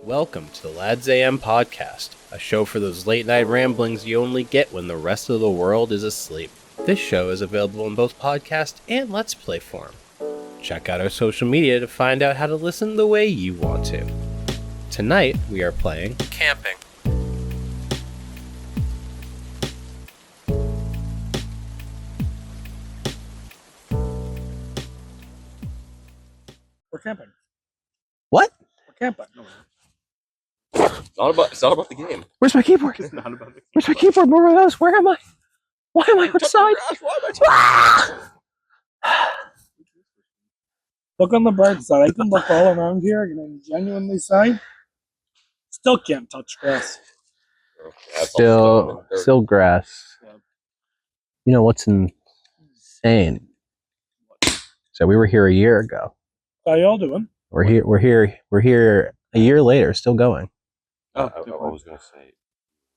Welcome to the Lads AM podcast, a show for those late night ramblings you only get when the rest of the world is asleep. This show is available in both podcast and Let's Play form. Check out our social media to find out how to listen the way you want to. Tonight, we are playing Camping. We're camping. What? We're camping. No, It's not about the game. Where's my keyboard? It's not about the game. Where's my keyboard? Where am I? Where am I? Why am I outside? look on the bright side. I can look all around here and I'm genuinely say, still can't touch grass. Still grass. Yeah. You know what's insane? So we were here a year ago. How y'all doing? We're here a year later, still going. I was going to say,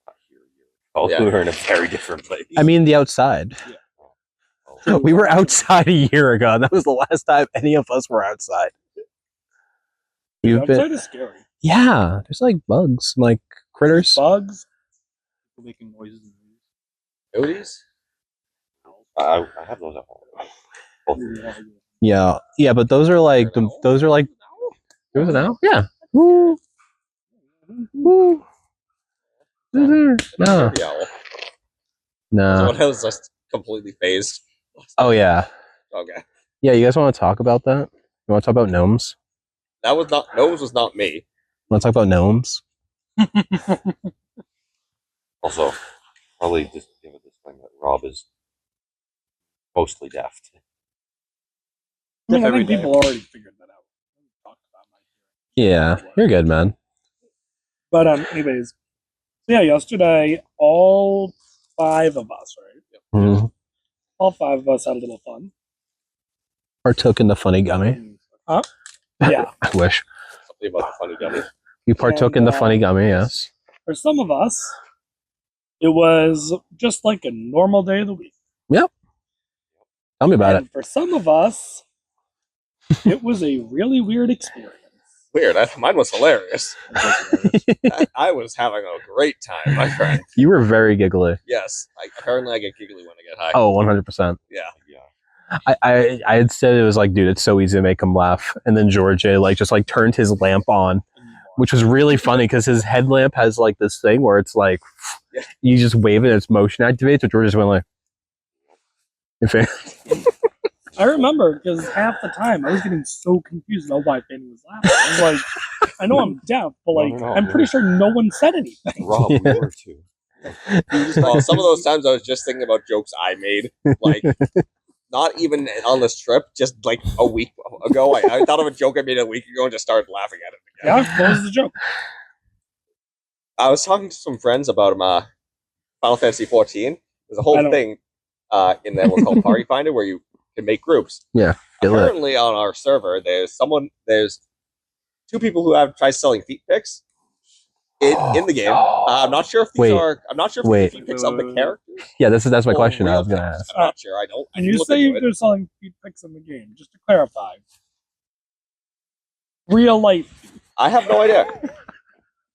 not here. Also, we were in a very different place. I mean, the outside. Yeah. We were outside a year ago. That was the last time any of us were outside. Outside is scary. Yeah, there's like bugs, like critters. Bugs. People making noises. Coyotes? I have those at home. Yeah, but those are like There's an owl? Yeah. Woo. Woo. No. No. No. Someone else just completely phased. Oh yeah. Okay. Yeah, you guys want to talk about that? You want to talk about gnomes? Nose was not me. Want to talk about gnomes? Also, probably just give it this thing that Rob is mostly deaf. I mean, I think people already figured that out. Talked about my Yeah, you're good, man. But anyways, so yeah, yesterday all 5 of us, right? Mm-hmm. All 5 of us had a little fun. Partook in the funny gummy. Huh? Yeah. I wish. Something about the funny gummy. You partook in the funny gummy, yes. For some of us, it was just like a normal day of the week. Yep. Tell me about And for some of us, it was a really weird experience. Weird. Mine was hilarious. I was having a great time, my friend. You were very giggly. Yes. Apparently I get giggly when I get high. Oh, 100%. Yeah. I had said it was like, dude, it's so easy to make him laugh. And then George just turned his lamp on, which was really funny because his headlamp has like this thing where it's like, you just wave it and it's motion activates, but George just went like, I remember because half the time I was getting so confused about why Fanny was laughing. I was like, I know I'm deaf, but like, No, I'm pretty sure no one said anything. Rob, we were too. Well, some of those times I was just thinking about jokes I made, like not even on this trip, just like a week ago. I thought of a joke I made a week ago and just started laughing at it again. Yeah, what was the joke? I was talking to some friends about Final Fantasy 14. There's a whole thing in there called Party Finder where you can make groups. Yeah. Apparently, on our server, there's 2 people who have tried selling feet pics in the game. I'm not sure if these are. I'm not sure if these are feet pics of the characters. Yeah, that's my question. I real was gonna pics. ask. I'm not sure. I don't. And you say they're selling feet pics in the game. Just to clarify, real life I have no idea.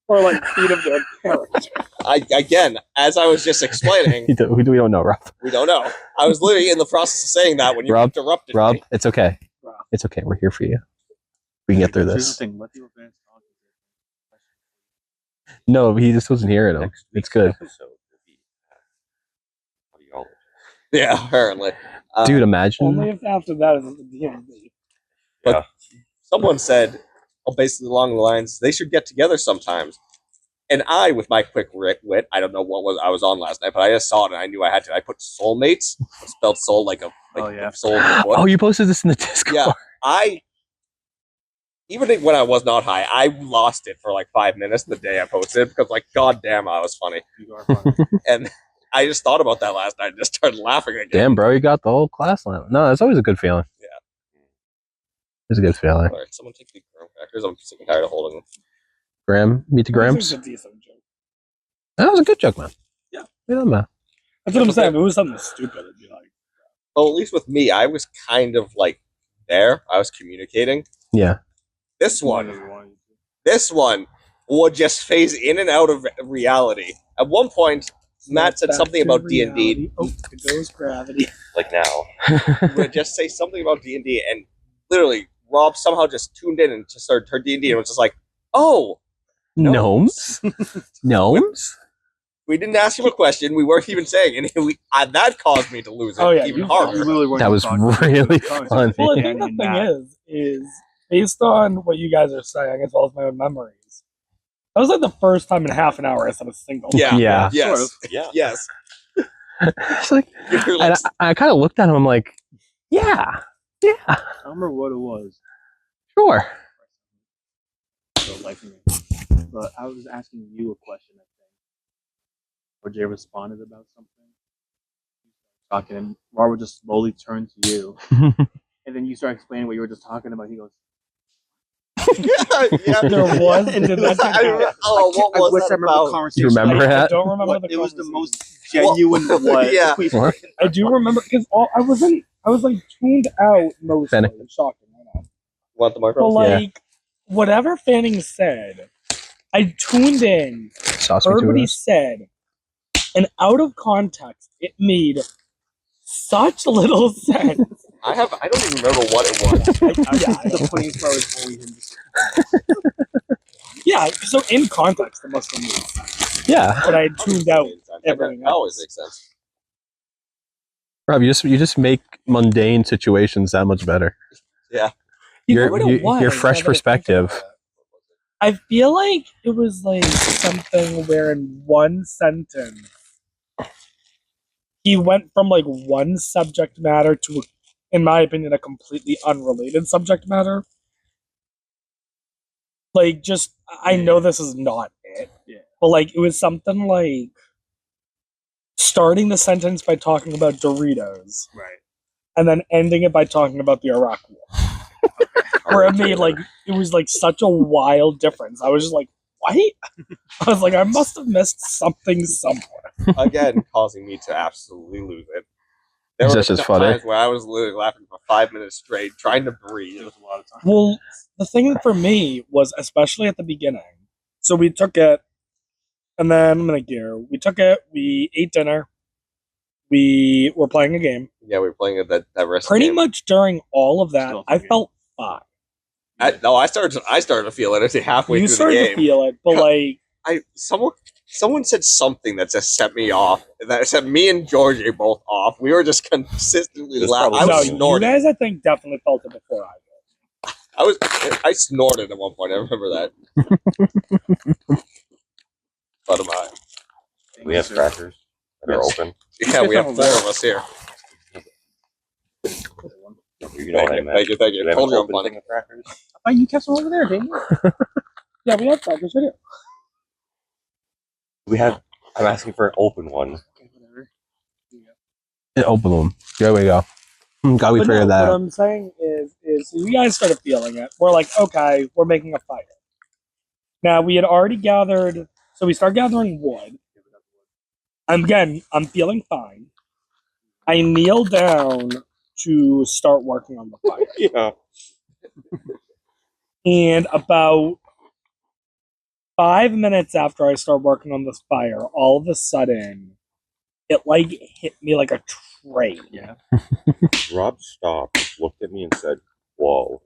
or like feet of their character. Again, as I was just explaining, We don't know, Rob. we don't know. I was literally in the process of saying that when you interrupted Rob, me. it's okay. Rob. It's okay. We're here for you. We can get through this. No, he just wasn't hearing him. It's good. Yeah, apparently. Dude, imagine. Only if after that is at the DMV. But someone said, basically along the lines, they should get together sometimes. And I, with my quick wit, I don't know what I was on last night, but I just saw it and I knew I had to. I put soulmates, spelled soul like soul in the foot. Oh, you posted this in the Discord. Yeah, even when I was not high, I lost it for like 5 minutes the day I posted it because, like, goddamn, I was funny. You are funny. And I just thought about that last night and just started laughing again. Damn, bro, you got the whole class line. No, that's always a good feeling. Yeah. It's a good feeling. All right, someone take the graham crackers. I'm sick and tired of holding them. Graham, meet the This Grams. is a decent joke. That was a good joke, man. Yeah. Man. That's what I'm saying. If it was something stupid, it'd be like, Well, at least with me, I was kind of like there. I was communicating. Yeah. This one, would just phase in and out of reality. At one point, Matt said Back something to about D&D. reality. Oh, there goes gravity. Like now. He would just say something about D&D, and literally, Rob somehow just tuned in and just started D&D, and was just like, "Oh, Gnomes? Gnomes? we didn't ask him a question. We weren't even saying, and that caused me to lose it Oh, yeah, even you- harder." That was really fun. Well, I think the thing is based on what you guys are saying, as well as my own memories. That was like the first time in half an hour I said a single. Yeah. Yeah. Yes. Sort of. Yeah. Yes. It's like, You're and like, I kind of looked at him. I'm like, yeah, I don't remember what it was. sure. So like, but I was asking you a question, I think, or Jay responded about something. Talking, and Robert just slowly turned to you, and then you start explaining what you were just talking about. He goes, yeah. There was, and then that I remember- what I was wish that I remember the about? conversation. You remember I that? don't remember What, the it was the conversation. most genuine what? Yeah. What? I do remember because I was like tuned out mostly. Fanning. Shocking, I know. Want the But microphone? like whatever Fanning said, I tuned in, Sauce heard what he between us. said, and out of context, it made such little sense. I don't even remember what it was. The funniest part was only him just. Yeah, so in context, it must have made. Yeah, But I had tuned out everything That always else. makes sense. Rob, you just make mundane situations that much better. You know what it was, Your now fresh that I think perspective. about it? I feel like it was like something where in one sentence he went from like one subject matter to, in my opinion, a completely unrelated subject matter. Like, just I know this is not it, but like it was something like starting the sentence by talking about Doritos, Right. and then ending it by talking about the Iraq War. Where it made like it was like such a wild difference. I was just like, what? I was like, I must have missed something somewhere. Again, causing me to absolutely lose it. There Is were this just funny? times where I was literally laughing for 5 minutes straight, trying to breathe. It was a lot of time. Well, the thing for me was especially at the beginning. So we took it, and then I'm gonna gear. We took it. We ate dinner. We were playing a game. Yeah, we were playing at that rest. Pretty game. much during all of that, Still I forget. felt fine. I started to feel it halfway You through the started to game. feel it, but like Someone said something that just set me off. That set me and Georgie both off. We were just consistently That's laughing. I probably- was no, you snorting. guys, I think definitely felt it before I did. I snorted at one point. I remember that. But am I? We have crackers that are Yes. open. Yeah, we have 4 of us here. You know what I meant. Thank you. Do we have Told an you I'm open funny. thing of crackers? Oh, you kept some over there, didn't you? Yeah, we have crackers right here. We have. I'm asking for an open one. Okay, whatever. Open them. There we go. Glad we But figured no, that what out. I'm saying is so you guys started feeling it. We're like, okay, we're making a fire. Now we had already gathered, so we start gathering wood. I'm feeling fine. I kneel down to start working on the fire. Yeah. And about 5 minutes after I start working on this fire, all of a sudden, it like hit me like a train. Yeah. Rob stopped, looked at me, and said, "Whoa."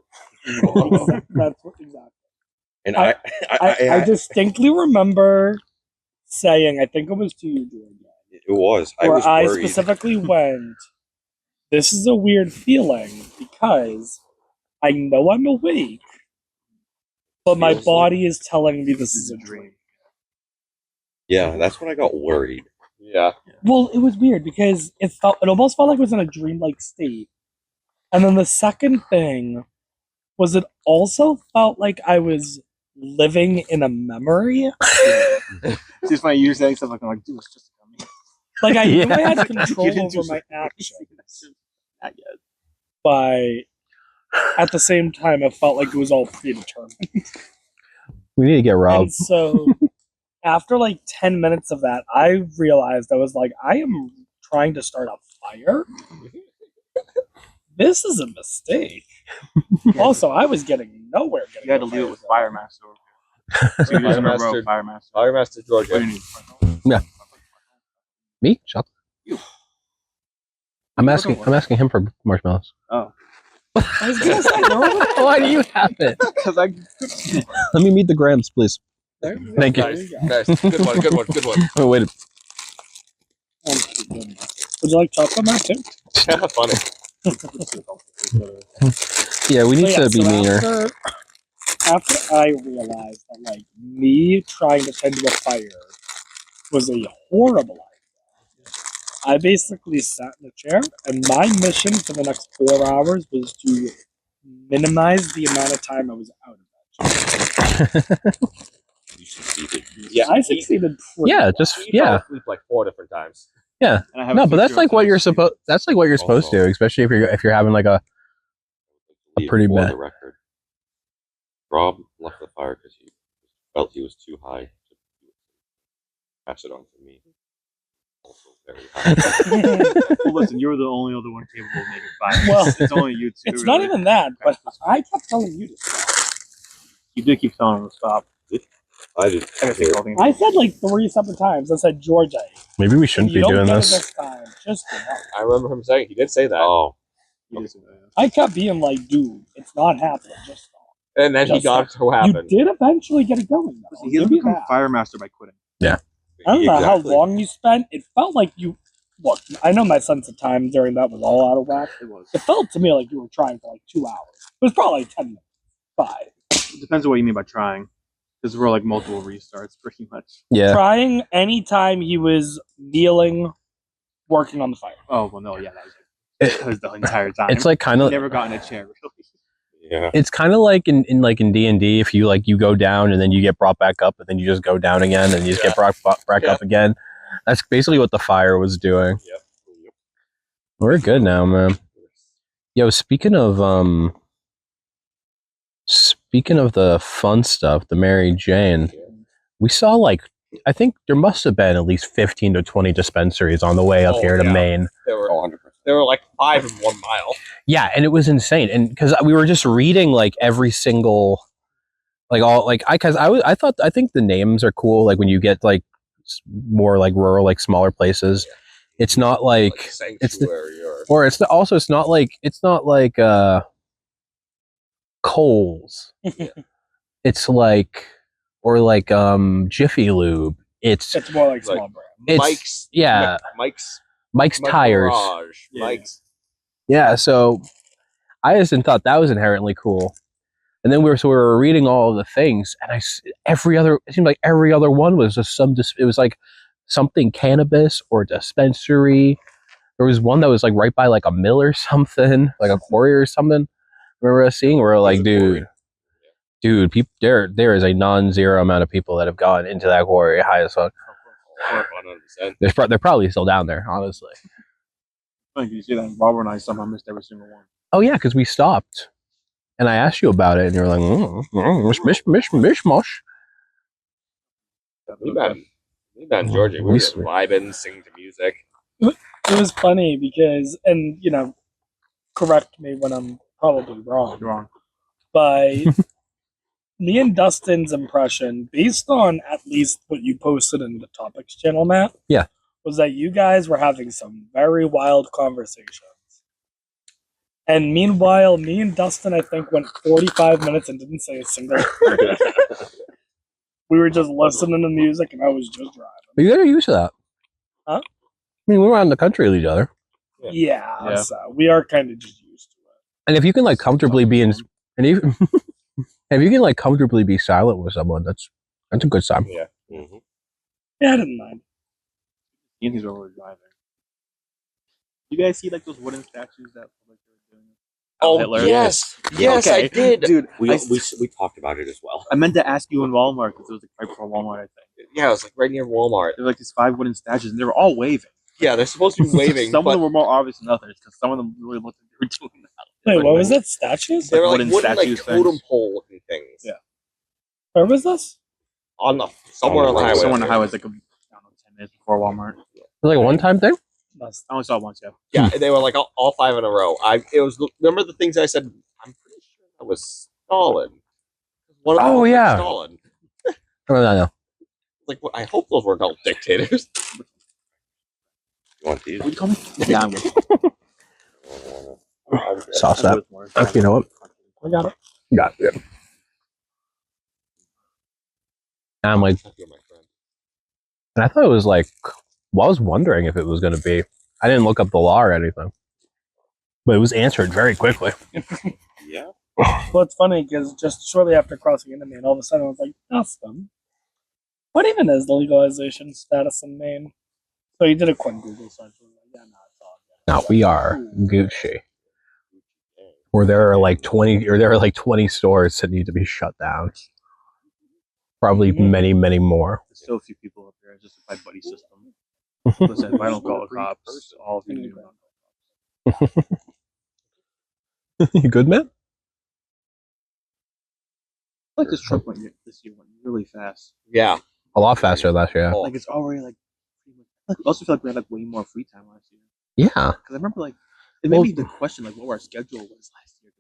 That's what, exactly. And I distinctly remember saying, I think it was to you, Georgia, it was. I where was I worried. specifically went, this is a weird feeling because I know I'm awake, but my Feels body is telling me this is a dream. Yeah, that's when I got worried. Yeah. Well, it was weird because it almost felt like it was in a dreamlike state. And then the second thing was it also felt like I was living in a memory. It's just funny you saying stuff like, I'm like, dude, it's just coming. Like I knew I Yeah. had control You didn't do over my something. actions, Not yet. but at the same time, it felt like it was all predetermined. We need to get Rob. And so, after like 10 minutes of that, I realized I was like, I am trying to start a fire. This is a mistake. Also, I was getting nowhere. You had to leave it with Fire Master. So you just remember Firemaster- Firemaster. Firemaster What do Georgia. you need? Yeah. Me? Shut. You. I'm You asking. look I'm asking him for marshmallows. Oh. I was gonna say, no, Why do you have it? Because I. Let me meet the grams, please. there you go. Thank you. There Nice, go. nice. Good one, good one, good one. Oh, wait. Would you like chocolate milk too? Funny. Yeah, we need So, to be meaner. After I realized that, like, me trying to tend to a fire was a horrible idea, I basically sat in a chair, and my mission for the next 4 hours was to minimize the amount of time I was out of that chair. You succeeded. Yeah, I succeeded pretty Yeah, well. just He fell yeah. asleep like 4 different times. Yeah. And I have No, a but that's picture like of what that you're too. supposed. That's like what you're supposed to do, especially if you're having like a. Leave pretty for bad. the record. Rob left the fire because he felt he was too high to pass it on to me. Also very high. Well, listen, you're the only other one capable of making fire. Well, it's only you two. It's not really. even that, but I kept telling you to stop. You did keep telling him to stop. I did. I gotta take all the I said like 3 separate times. I said, Georgia, Maybe we if shouldn't you be don't doing get it this. this time, just give up. I remember him saying he did say that, Oh, You did say that. I kept being like, dude, it's not happening. Just stop. and then he Just got it to You happen. did eventually get it going, though. Listen, he doesn't Give me become that. Fire Master by quitting. I don't know how Exactly. long you spent. It felt like you. Look, I know my sense of time during that was all out of whack. It was. It felt to me like you were trying for like 2 hours. It was probably 10 minutes. 5. It depends on what you mean by trying. Because we're like multiple restarts, pretty much. Yeah. Trying anytime he was kneeling, working on the fire. Oh well, no, yeah, that was, It- that was the entire time. It's like kind He of. never got in a chair. Really. yeah. It's kind of like in D&D, if you you go down and then you get brought back up, and then you just go down again and you just get brought back Yeah. up again. That's basically what the fire was doing. Yep. We're good now, man. Yo, speaking of the fun stuff, the Mary Jane, we saw I think there must have been at least 15 to 20 dispensaries on the way up Oh, here to yeah. Maine. There were, 100%. there were like 5 in 1 mile. Yeah, and it was insane. And because we were just reading every single, I think the names are cool. Like when you get more rural, smaller places, it's not Like it's the, sanctuary or or it's not like Kohl's. It's Jiffy Lube. It's It's more like Like- small brand. it's Mike's. yeah, Mike's Mike's tires. Garage. Yeah. Mike's. Yeah, so I just thought that was inherently cool. And then we were reading all of the things, and it seemed like every other one was just it was like something cannabis or dispensary. There was one that was right by a mill or something, like a quarry or something. Remember us seeing? We were like, dude, people, there is a non-zero amount of people that have gone into that quarry high as fuck. 100%. They're probably still down there, honestly. Funny, you see that Robert and I somehow missed every single one. Oh yeah, because we stopped, and I asked you about it, and you were like, mishmash. We met in Georgia. We were just vibing, singing to music. It was funny because, and correct me when I'm probably wrong, You're wrong. but me and Dustin's impression, based on at least what you posted in the topics channel, Matt, Yeah. was that you guys were having some very wild conversations. And meanwhile, me and Dustin, I think, went 45 minutes and didn't say a single word. We were just listening to music, and I was just driving. But you got used to that. Huh? I mean, we were out in the country with each other, Yeah, Yeah. so we are kind of just used to it. and if you can comfortably be in, and even if you can comfortably be silent with someone, that's a good sign. Yeah. Mm-hmm. Yeah, I didn't mind. Ian, he's over driving. You guys see those wooden statues that they were doing? Oh, Hitler? yes. Yes, I did. Dude, We I, talked about it as well. I meant to ask you in Walmart because it was right before Walmart, I think. Yeah, it was right near Walmart. There were these 5 wooden statues, and they were all waving. Yeah, they're supposed to be waving, Some of but them were more obvious than others because some of them really looked like they were doing that. Wait, what was it? Statues? they were wooden wooden statues totem things. pole looking things. Yeah. Where was this? On the somewhere on the road. highway. Somewhere on the highway, like 10 minutes before Walmart. It was a one-time thing. Must. I only saw it once, yeah. Yeah, they were all 5 in a row. Remember the things I said. I'm pretty sure that was Stalin. One of them Oh, was yeah. Stalin. No. Like, I hope those weren't all dictators. You want these? Would you call me? Yeah, I'm with you. Sauce That's that. worth more. You know what? I got it. Got it. And I'm like, You're my friend. and I thought it was like, well, I was wondering if it was going to be. I didn't look up the law or anything, but it was answered very quickly. Yeah. Well, it's funny because just shortly after crossing into Maine, all of a sudden I was like, Dustin, what even is the legalization status in Maine? So you did a quick Google search. And like, yeah, no, it's all good. Now we are Gucci, where there are like 20 stores that need to be shut down. Probably many, many more. There's still a few people up there just by buddy system. Listen, if I don't call the cops, all of you do not. You good, man? I feel like this trip this year went really fast. Yeah. A lot faster last year. Oh, Like it's already like. I also feel like we had like way more free time last year. Yeah. Because I remember like it made me the question like what our schedule was last year.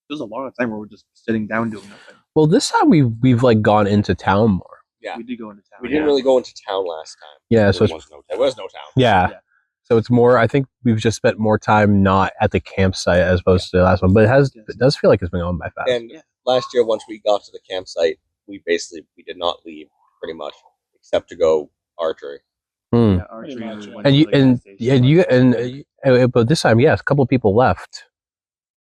There was a lot of time where we're just sitting down doing nothing. Well, this time we've like gone into town more. yeah. We did go into town. We didn't really go into town last time. Yeah. So There it's, was no There was no town. yeah. Yeah. So it's more. I think we've just spent more time not at the campsite as opposed to the last one. But it does feel like it's been going by fast. And Yeah. last year, once we got to the campsite, we did not leave pretty much, except to go archery. Hmm. Yeah, archery Pretty and much, we yeah. went And to you the gas station. but this time, yes, a couple of people left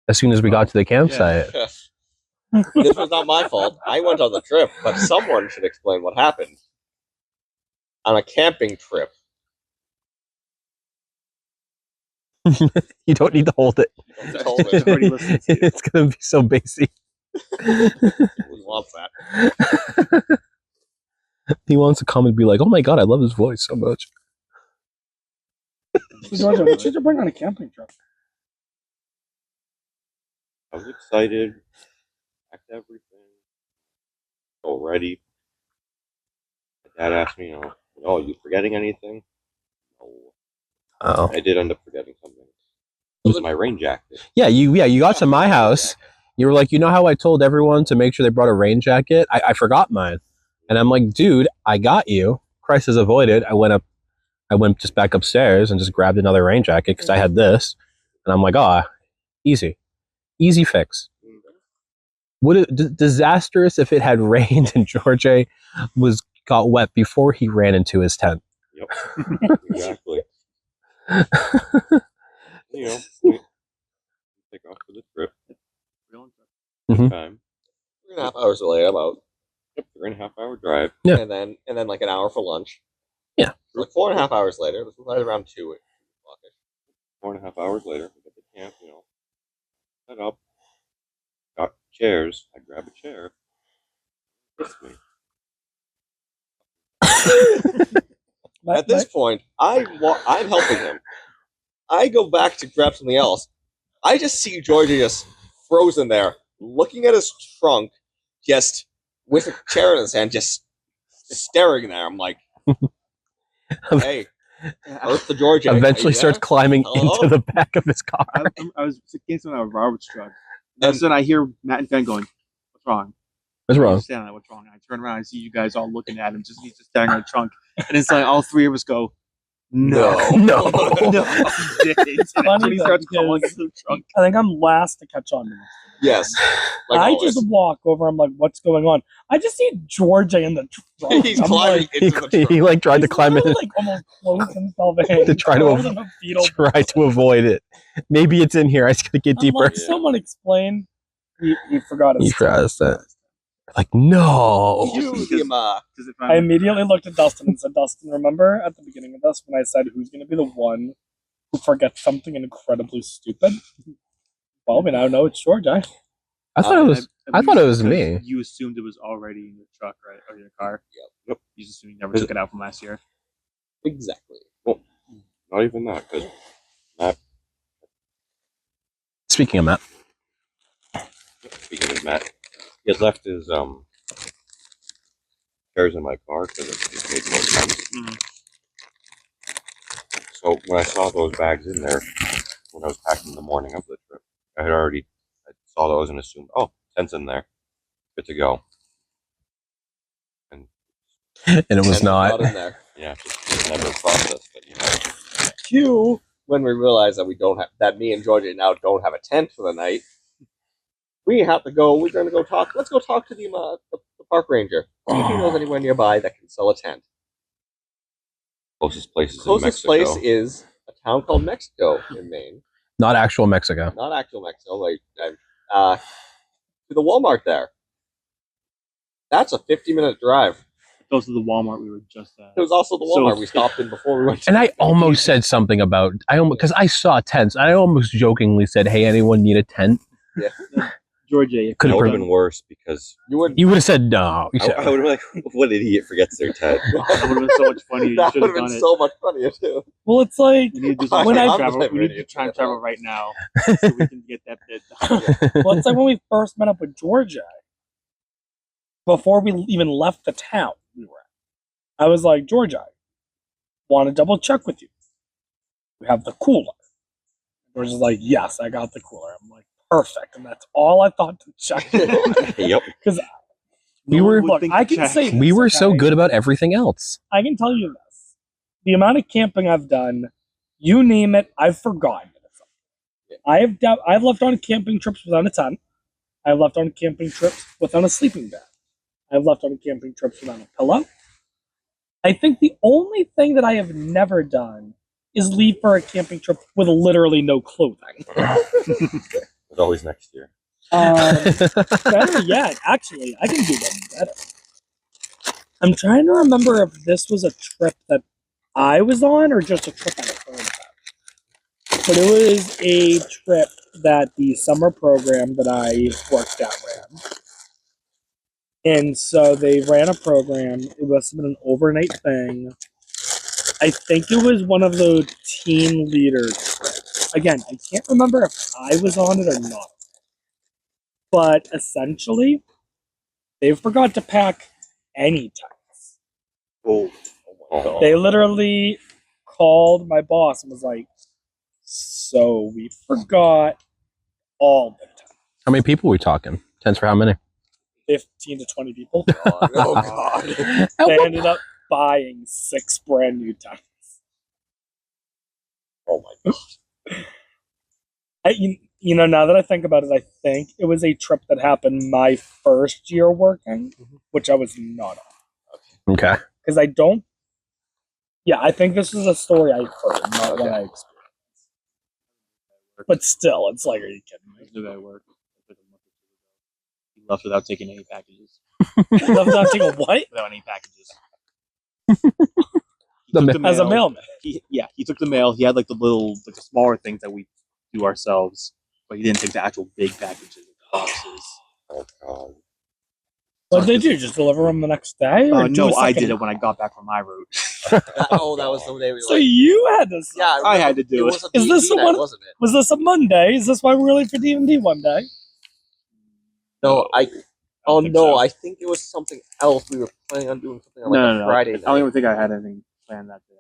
as soon as we got to the campsite. This was not my fault. I went on the trip, but someone should explain what happened. On a camping trip. You don't need to hold it. Don't tell me. Already listened to you. It's gonna be so basic. Who wants that? He wants to come and be like, "Oh my god, I love his voice so much." So, Georgia, what should you bring on a camping trip? I was excited. Packed everything. All ready. My dad asked me, "Oh, you forgetting anything?" No. Oh, I did end up forgetting something. It was my rain jacket. yeah, you got to my house. You were like, you know how I told everyone to make sure they brought a rain jacket? I forgot mine, and I'm like, dude, I got you. Crisis avoided. I went just back upstairs and just grabbed another rain jacket because I had this, and I'm like, easy fix. Would it disastrous if it had rained and George got wet before he ran into his tent? Yep. Exactly. We take off for the trip. Mhm. Good time. 3.5 hours later, about, Yep, 3.5 hour drive. Yeah. and then like an hour for lunch. Yeah. Like 4.5 hours later. This was right around 2 o'clock. 4.5 hours later, we get to camp, set up. Got chairs. I grab a chair. Kiss me. At this point, I'm helping him. I go back to grab something else. I just see Georgie just frozen there, looking at his trunk, just with a chair in his hand, just staring there. I'm like, hey, Earth to Georgia. Eventually starts climbing Hello? into the back of his car. I was getting something out of Robert's truck. All of a sudden, I hear Matt and Ben going, "What's wrong?" What's wrong? Standing there, what's wrong? And I turn around, I see you guys all looking at him, he's just staring at the trunk, and it's like all three of us go, "No, No. no." And that's when he starts calling because the trunk. I think I'm last to catch on to this. Yes. Like I always. just walk over. I'm like, "What's going on?" I just see Georgia in the trunk. He's I'm climbing like, into the trunk. He like tried to he's climb in literally, like almost closed himself in To try to curled in a fetal try to avoid it. Maybe it's in here. I just gotta get I'm deeper. like, someone explain. He forgot his. He tries that. Like, no. You, the, Because if I immediately looked at Dustin and said, "Dustin, remember at the beginning of this when I said who's going to be the one who forgets something incredibly stupid?" Well, we now know it's Georgia. I thought it was. I thought it was because me. You assumed it was already in your truck, right, or your car. Yep. You just assumed you never took it out from last year. exactly. Not even that, because Matt, Speaking of Matt, speaking of Matt, he had left his chairs in my car because it just made more sense. Mhm. So when I saw those bags in there, when I was packing the morning of the trip, I saw those and assumed, oh, tent's in there, good to go. And And it was And not. in there. Yeah, just never processed it. You know? Cue when we realize that we don't have that me and Georgia now don't have a tent for the night. We have to go. We're going to go talk. Let's go talk to the park ranger. See if he knows anywhere nearby that can sell a tent. Closest place is in Closest Mexico. place is a town called Mexico in Maine. Not actual Mexico. Not actual Mexico. Like to the Walmart there. That's a 50-minute drive. Close to the Walmart we were just at. It was also the So- Walmart we stopped in before we went to. And I almost said something about because I saw tents. I almost jokingly said, "Hey, anyone need a tent?" Georgia, if Could That have would you have been worse because You would. You would have said no. You I said, would have been like, "What idiot forgets their tent?" that would have been so much funnier. You That should would have have done been it. so much funnier too. Well, it's like We need to do some When time I- travel. We need to Ready time to travel right now so we can get that bit done. well, it's like when we first met up with Georgia. Before we even left the town we were at, I was like, Georgia, want to double check with you. We have the cooler. Georgia's like, yes, I got the cooler. I'm like, perfect, and that's all I thought to check. Yep. We No were- one would Look, think I to can check. say we were so okay? good about everything else. I can tell you this: the amount of camping I've done, you name it, I've forgotten it. I've left on camping trips without a tent. I've left on camping trips without a sleeping bag. I've left on camping trips without a pillow. I think the only thing that I have never done is leave for a camping trip with literally no clothing. It's always next year. Better yet, actually, I can do them better. I'm trying to remember if this was a trip that I was on or just a trip I heard about. But it was a trip that the summer program that I worked at ran. And so they ran a program. It must have been an overnight thing. I think it was one of those team leader trips. Again, I can't remember if I was on it or not. But essentially, they forgot to pack any tents. Oh, Oh, They literally called my boss and was like, so we forgot all the tents. How many people are we talking? Tents for how many? 15 to 20 people. oh God. They ended up buying 6 brand new tents. Oh my God. Now that I think about it, I think it was a trip that happened my first year working, which I was not on. Okay. Because I don't. Yeah, I think this is a story I heard, not one I experienced. But still, it's like, are you kidding me? Knew that at work. He left without taking any packages. Left not taking a what? Without any packages. The He took mail. As a mailman. He took the mail. He had like the smaller things that we do ourselves, but he didn't take the actual big packages, the boxes. oh God. What did they do? Just deliver them the next day? Or do No, a I second- did it when I got back from my route. Oh, that was the day we So like. you had this. Yeah, I had to do it. was a Is this D&D the night, one- wasn't it? Was this a Monday? Is this why we were late for D&D one day? No, I. don't Oh think no, so. I think it was something else. We were planning on doing something on No, like no, a no. Friday I night. don't even think I had anything planned that day.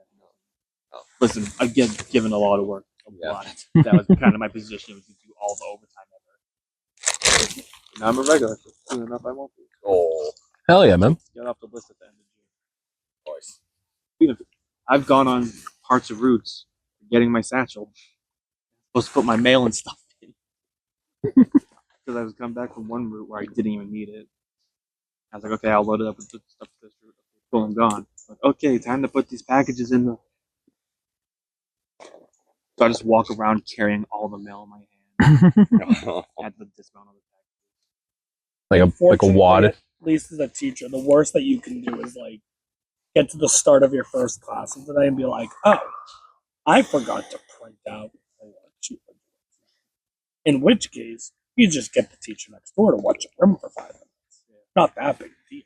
Oh. Listen, I get given a lot of work. A Yeah. lot. That was kind of my position, was to do all the overtime ever. Now I'm a regular. So soon enough, I won't be. Oh, Hell yeah, man. Get off the list at the end of June. boys. Even if I've gone on parts of routes getting my satchel. I'm supposed to put my mail and stuff in. Because I was coming back from one route where I didn't even need it. I was like, okay, I'll load it up with the stuff for this route. Cool, I'm gone. Like, okay, time to put these packages in the. So I just walk around carrying all the mail in my hand. I had to dismount on the like a Unfortunately, wad. At least as a teacher, the worst that you can do is like get to the start of your first class of the day and be like, "Oh, I forgot to print out a worksheet." In which case, you just get the teacher next door to watch your room for 5 minutes. Not that big a deal.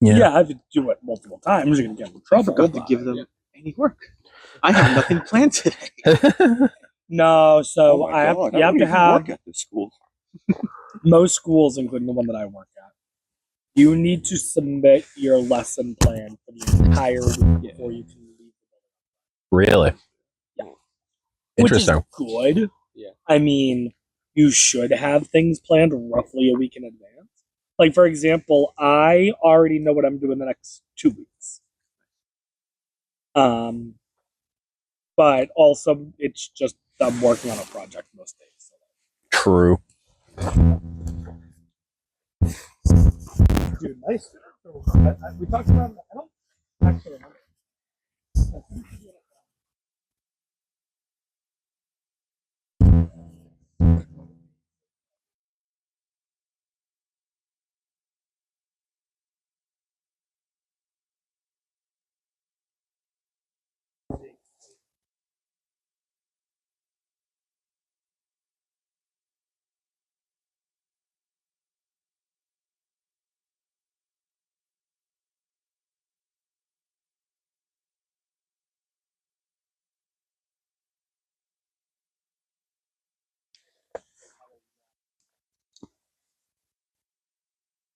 Yeah. Yeah, I have to do it multiple times. You're gonna get in I trouble. forgot to about give it. them any work. I have nothing planned today. No, so Oh my I have. God, You have don't to even have work at this school. most schools, including the one that I work at. You need to submit your lesson plan for the entire week before you can leave. Really? Yeah. Interesting. Which is good. Yeah. I mean, you should have things planned roughly a week in advance. Like, for example, I already know what I'm doing the next 2 weeks. But also it's just I'm working on a project most days. So. True. Dude, nice. We talked about it. I don't actually remember.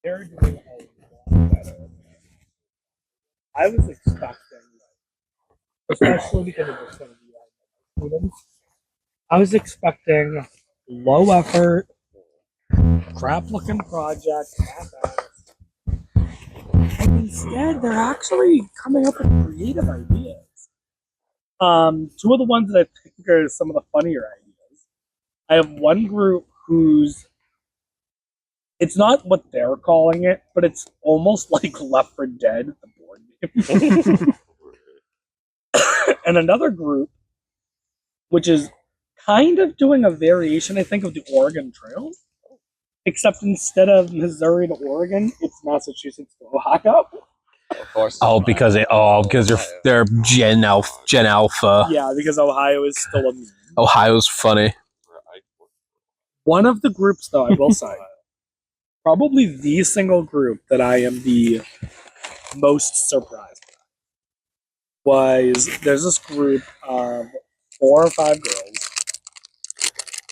They're doing a lot better. I was expecting, especially because it was going to be students, I was expecting low effort, crap looking project. But instead, they're actually coming up with creative ideas. Two of the ones that I think are some of the funnier ideas. I have one group who's it's not what they're calling it, but it's almost like Left 4 Dead, the board game. And another group, which is kind of doing a variation, I think, of the Oregon Trail, except instead of Missouri to Oregon, it's Massachusetts to Ohio. Of course. Oh, because they're Gen Alpha. Yeah, because Ohio is still a meme. Ohio's funny. One of the groups, though, I will say, probably the single group that I am the most surprised by, was there's this group of 4 or 5 girls,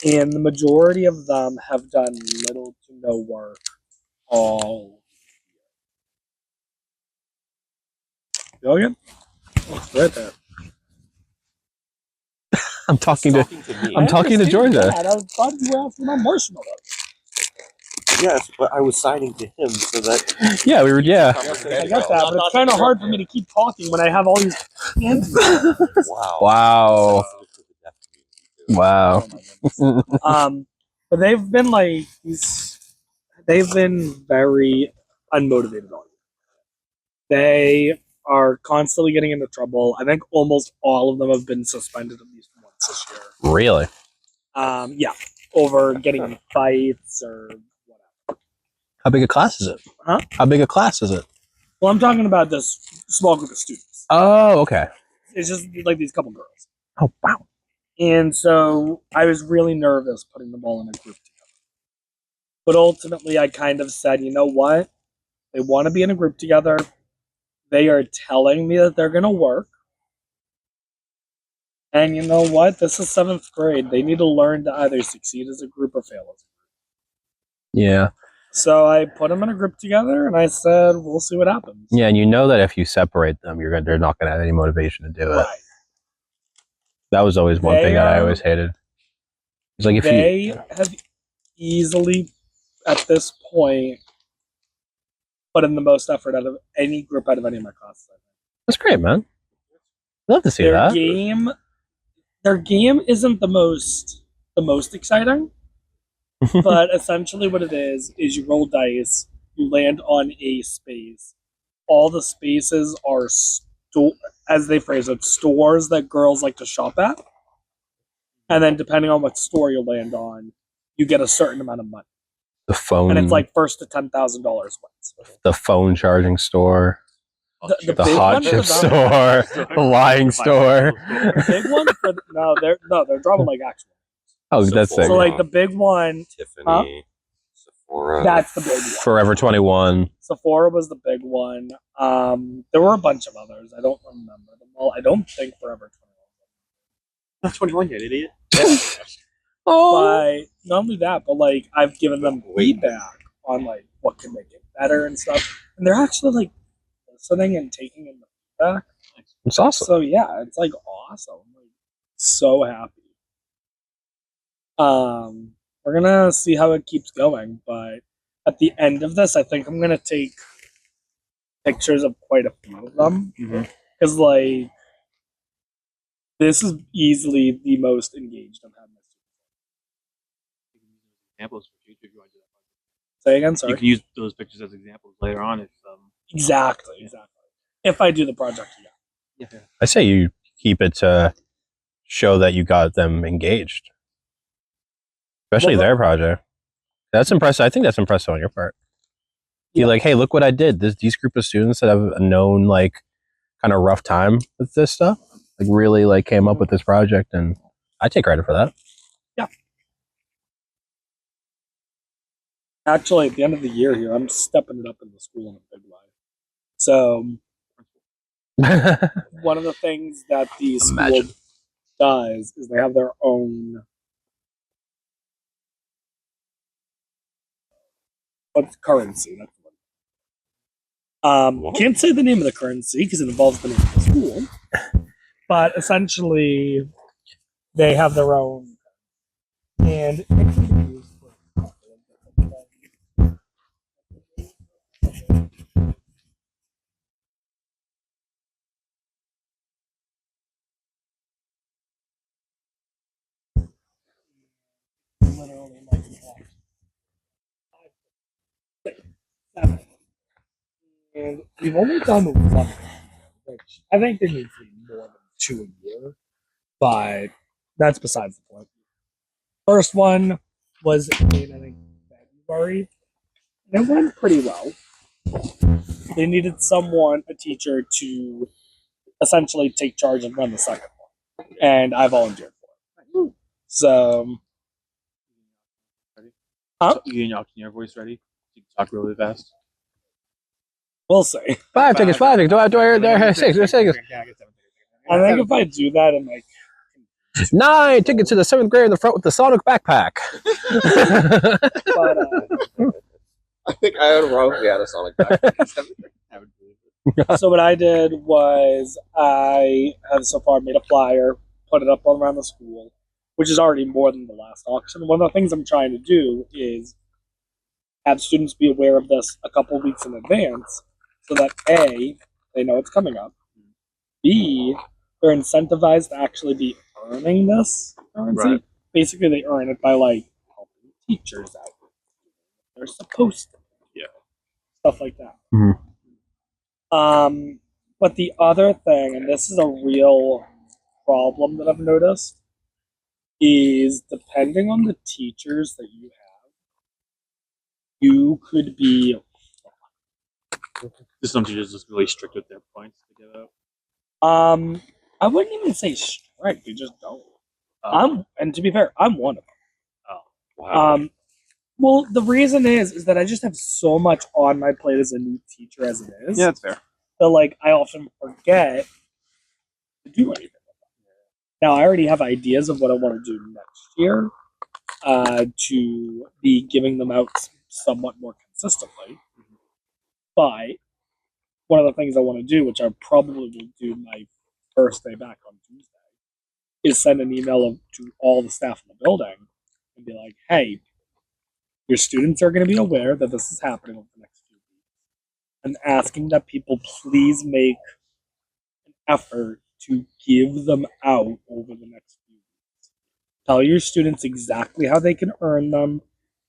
and the majority of them have done little to no work all year. Go again? Oh, it's right there. I'm talking to me. I'm talking to Georgia. I thought you were asking about marshmallows. Yes, but I was signing to him so that. Yeah, we were. Yeah. I got that, but it's kind of hard for me to keep talking when I have all these hands. Wow. Wow. Wow. But they've been like they've been very unmotivated all year. They are constantly getting into trouble. I think almost all of them have been suspended at least once this year. Really? Yeah, over getting in fights or whatever. How big a class is it? Huh? How big a class is it? Well, I'm talking about this small group of students. Oh, okay. It's just like these couple girls. Oh, wow. And so I was really nervous putting them all in a group together. But ultimately, I kind of said, you know what? They want to be in a group together. They are telling me that they're going to work. And you know what? This is 7th grade. They need to learn to either succeed as a group or fail as a group. Yeah. So I put them in a group together, and I said, we'll see what happens. Yeah, and you know that if you separate them, they're not going to have any motivation to do it. Right. That was always one thing that I always hated. It's like if they have easily, at this point, put in the most effort out of any group out of any of my classes. That's great, man. Love to see Their that. Their game isn't the most exciting, but essentially what it is you roll dice, you land on a space. All the spaces are as they phrase it, stores that girls like to shop at. And then depending on what store you land on, you get a certain amount of money. The phone, and it's like first to $10,000 wins. The phone charging store, The the big hot one chip for them- store, the lying store. The big one for they're dropping like actual. Oh, that's sick. So like the big one, Tiffany, Sephora. that's the big one. Forever 21. Sephora was the big one. There were a bunch of others. I don't remember them all. I don't think Forever 21. Not 21 yet, idiot. But not only that, but like I've given them feedback on like what can make it better and stuff, and they're actually like listening and taking in the feedback. It's awesome. So yeah, it's like awesome. I'm like so happy. We're gonna see how it keeps going, but at the end of this, I think I'm gonna take pictures of quite a few of them Mhm. because, like, this is easily the most engaged I've had. Examples for future if you want to do that. Say again, You sorry. can use those pictures as examples later on if Exactly. If I do the project, yeah. I say you keep it to show that you got them engaged, especially Well, their project. That's impressive. I think that's impressive on your part. You're Yeah. like, hey, look what I did. These group of students that have known like kind of rough time with this stuff, like really like came up with this project, and I take credit for that. Actually, at the end of the year here, I'm stepping it up in the school in a big way. So one of the things that the school Imagine. does is they have their own what's currency. That's what. Can't say the name of the currency because it involves the name of the school, but essentially they have their own, and it can be used for literally like 7. And we've only done one, which I think there needs to be more than 2 a year, but that's besides the point. First one was in, I think, February, and it went pretty well. They needed someone, a teacher, to essentially take charge and run the second one, and I volunteered for it. So, So you getting your auctioneer voice ready? You can talk really fast. we'll see. 5 tickets, 5 tickets. Do I 6 tickets? I think if I do that in like 9 tickets to the 7th grade in the front with the Sonic backpack. but I think I would probably had a Sonic back. I would believe it. so what I did was I have so far made a flyer, put it up all around the school, which is already more than the last auction. One of the things I'm trying to do is have students be aware of this a couple weeks in advance so that A, they know it's coming up, B, they're incentivized to actually be earning this currency. Right. Basically, they earn it by like helping teachers out. They're supposed to. Yeah. Stuff like that. Mhm. But the other thing, and this is a real problem that I've noticed, is depending on the teachers that you have, you could be Just some teachers just really strict with their points to get out. I wouldn't even say strict, they just don't. And to be fair, I'm one of them. Wow. Well, the reason is that I just have so much on my plate as a new teacher as it is. Yeah, that's fair. That like I often forget to do anything. Now I already have ideas of what I want to do next year, to be giving them out somewhat more consistently. But one of the things I want to do, which I probably will do my first day back on Tuesday, is send an email to all the staff in the building and be like, "Hey, your students are going to be aware that this is happening over the next few weeks, and asking that people please make an effort to give them out over the next few weeks. Tell your students exactly how they can earn them.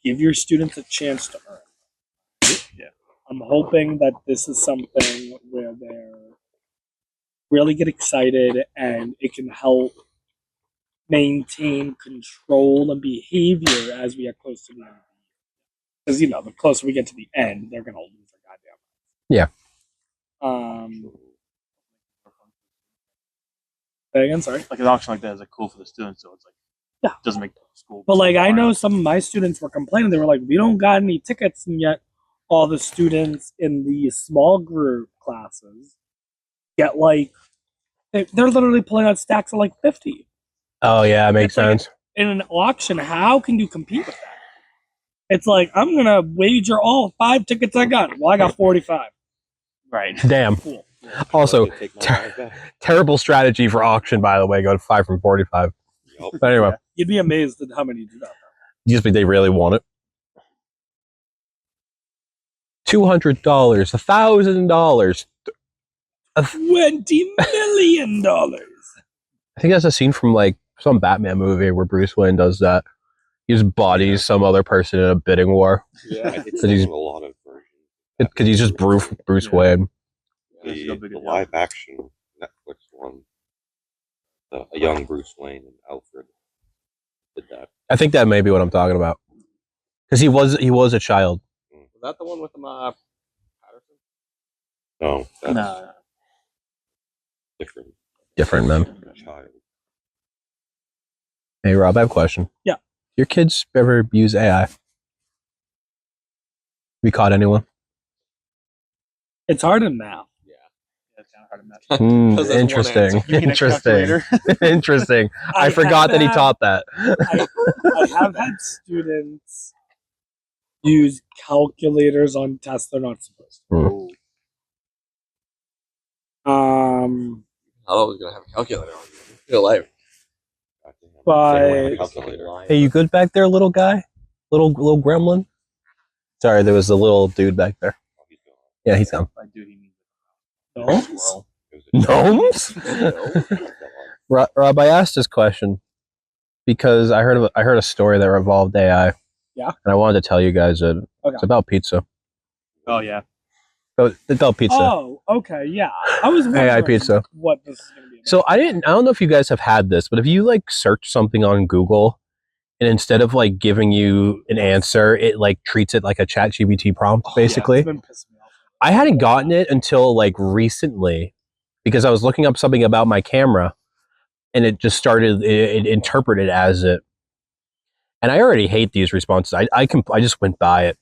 Give your students a chance to earn them." Yeah. I'm hoping that this is something where they're really get excited and it can help maintain control and behavior as we get close to the end. Because the closer we get to the end, they're gonna lose their goddamn Yeah. Say again, sorry. Like an auction like that is like cool for the students, so it's like Yeah. it doesn't make school. But like so I boring. know some of my students were complaining. They were like, "We don't got any tickets," and yet all the students in the small group classes get like they're literally pulling out stacks of like 50 Oh yeah, makes It's like sense. in an auction. How can you compete with that? It's like I'm gonna wager all 5 tickets I got. Well, I got 45. Right. Damn. Cool. Also, Take my bag back. terrible strategy for auction, by the way. Go to 5 from 45. Yup. But anyway, You'd be amazed at how many do that. just think they really want it. $200, $1,000. $20 million. I think that's a scene from like some Batman movie where Bruce Wayne does that. He just bodies some other person in a bidding war Yeah. It's he's- in a lot of versions. because he's just Bruce Yeah. Wayne. There's no The bigger deal. live action Netflix one, a young Bruce Wayne and Alfred did that. I think that may be what I'm talking about because he was a child. Was that the one with the Patterson? No, that's Nah. different. Different, man. Child. Hey Rob, I have a question. Yeah. Your kids ever use AI? Have you caught anyone? It's hard in math. That's kind of hard to match. Because there's one Interesting. answer. You mean a Interesting. calculator? Interesting. I forgot that he taught that. I have had students use calculators on tests they're not supposed Oh, to. I thought I was gonna have a calculator on real life. Goddamn. But- Same with a calculator. Hey, you good back there, little guy? Little gremlin? Sorry, there was a little dude back there. Oh, he's gone. Yeah, he's gone. I do. He means No? squirrel. It was a- Gnomes? Rob, I asked this question because I heard a story that revolved AI. Yeah. And I wanted to tell you guys it. Okay. It's about pizza. Oh yeah. It's about pizza. Oh, okay, yeah. I was wondering AI pizza. what this is going to be about. So I don't know if you guys have had this, but if you like search something on Google and instead of like giving you an answer, it like treats it like a ChatGPT prompt, Oh, yeah, basically. it's been pissing me off. I hadn't gotten it until like recently because I was looking up something about my camera and it just started, it interpreted as it. And I already hate these responses. I just went by it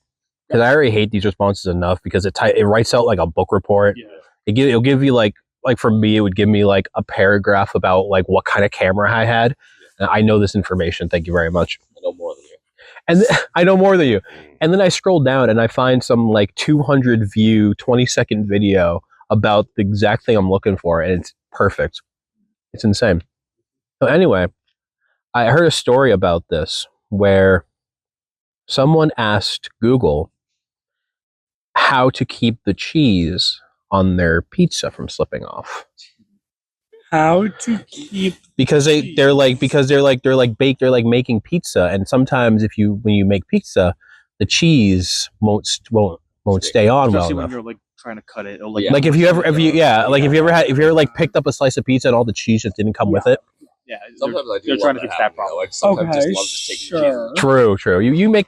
because I already hate these responses enough because it writes out like a book report. Yeah. It'll give you like for me, it would give me like a paragraph about like what kind of camera I had. And I know this information. Thank you very much. I know more than you. And I know more than you. And then I scroll down and I find some like 200 view, 20-second video about the exact thing I'm looking for. And it's perfect. It's insane. So anyway, I heard a story about this where someone asked Google how to keep the cheese on their pizza from slipping off. How to keep Because they're like making pizza, and sometimes when you make pizza, the cheese won't stay on well Especially when enough. you're like trying to cut it. It'll, like, Yeah. Like if you ever like picked up a slice of pizza and all the cheese just didn't come with it. yeah. Sometimes I do. they're love trying to that fix that happening, problem. though. I sometimes Okay, just love just taking sure. cheese. True. You make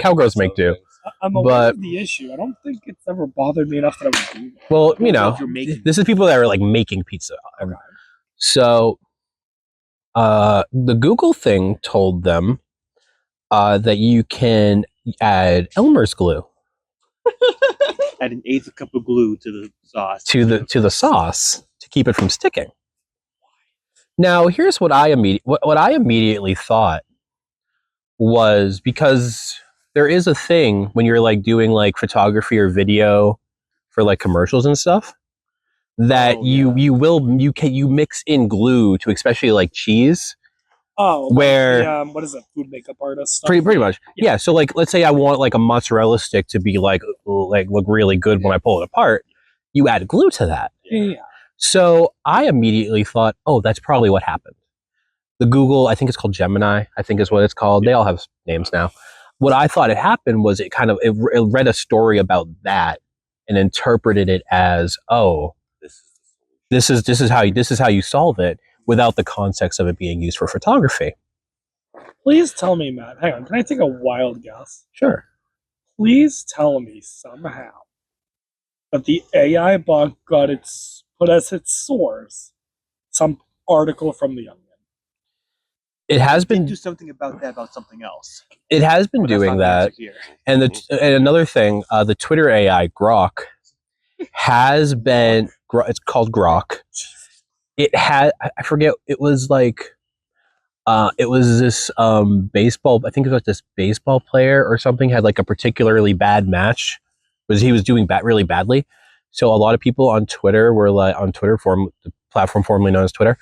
cowgirls make do. I'm aware But- of the issue. I don't think it's ever bothered me enough that I would do that. Well, If you're making this is people that are like making pizza. So, the Google thing told them that you can add Elmer's glue add an eighth cup of glue to the sauce. to the sauce to keep it from sticking. Now, here's what I immediately thought was because there is a thing when you're like doing like photography or video for like commercials and stuff that Oh, yeah. you mix in glue to especially like cheese. Oh, Where- like the, what is it? Food makeup artist stuff. Pretty much. Yeah. So like, let's say I want like a mozzarella stick to be like look really good when I pull it apart. You add glue to that. Yeah. So I immediately thought, oh, that's probably what happened. The Google, I think it's called Gemini, I think is what it's called. They all have names now. What I thought had happened was it read a story about that and interpreted it as, oh, this is how you solve it without the context of it being used for photography. Please tell me, Matt. Hang on. Can I take a wild guess? Sure. Please tell me somehow that the AI bot put as its source some article from the Onion. It has They been do something about that about something else. it has been But that's doing not the that. answer here. And and another thing, the Twitter AI Grok has been. It's called Grok. It had I forget. It was like, it was this baseball. I think it was this baseball player or something had like a particularly bad match. He was doing really badly. So a lot of people on Twitter were like on Twitter the platform formerly known as Twitter.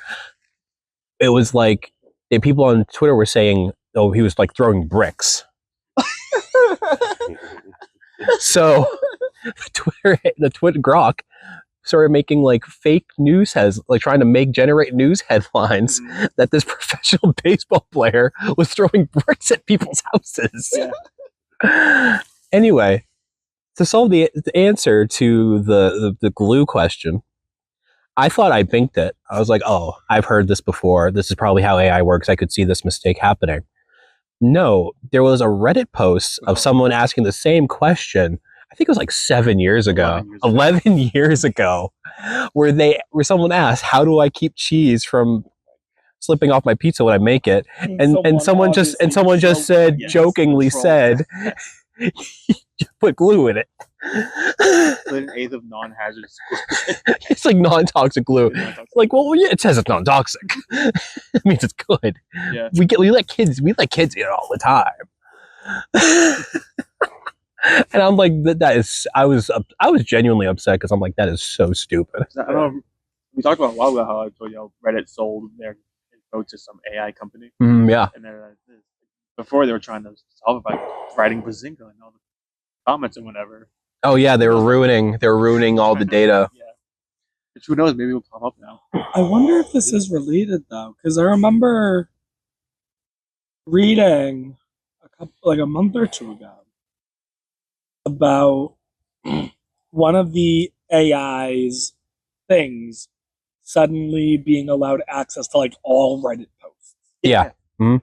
It was like people on Twitter were saying, "Oh, he was like throwing bricks." So the Twitter Grok started making like fake news like trying to generate news headlines that this professional baseball player was throwing bricks at people's houses. Anyway, to solve the answer to the glue question, I thought I binked it. I was like, oh, I've heard this before. This is probably how AI works. I could see this mistake happening. No, there was a Reddit post of someone asking the same question. I think it was like 7 years ago, 11 years ago, where someone asked, how do I keep cheese from slipping off my pizza when I make it? And someone just said, jokingly said, put glue in it. Put an eighth of non-hazardous. It's like non-toxic glue. Like, well, yeah, it says it's non-toxic. It means it's good. Yeah. We let kids eat it all the time. And I'm like, I was genuinely upset because I'm like, that is so stupid. I don't know. We talked about a while ago how I told you how Reddit sold their info to some AI company. Yeah. And before they were trying to solve it by writing Bazinga and all the comments and whatever. Oh yeah, they were ruining all the data. Yeah. Which who knows, maybe it'll pop up now. I wonder if this is related though, because I remember reading a month or two ago about one of the AI's things suddenly being allowed access to like all Reddit posts. Yeah. Mm-hmm.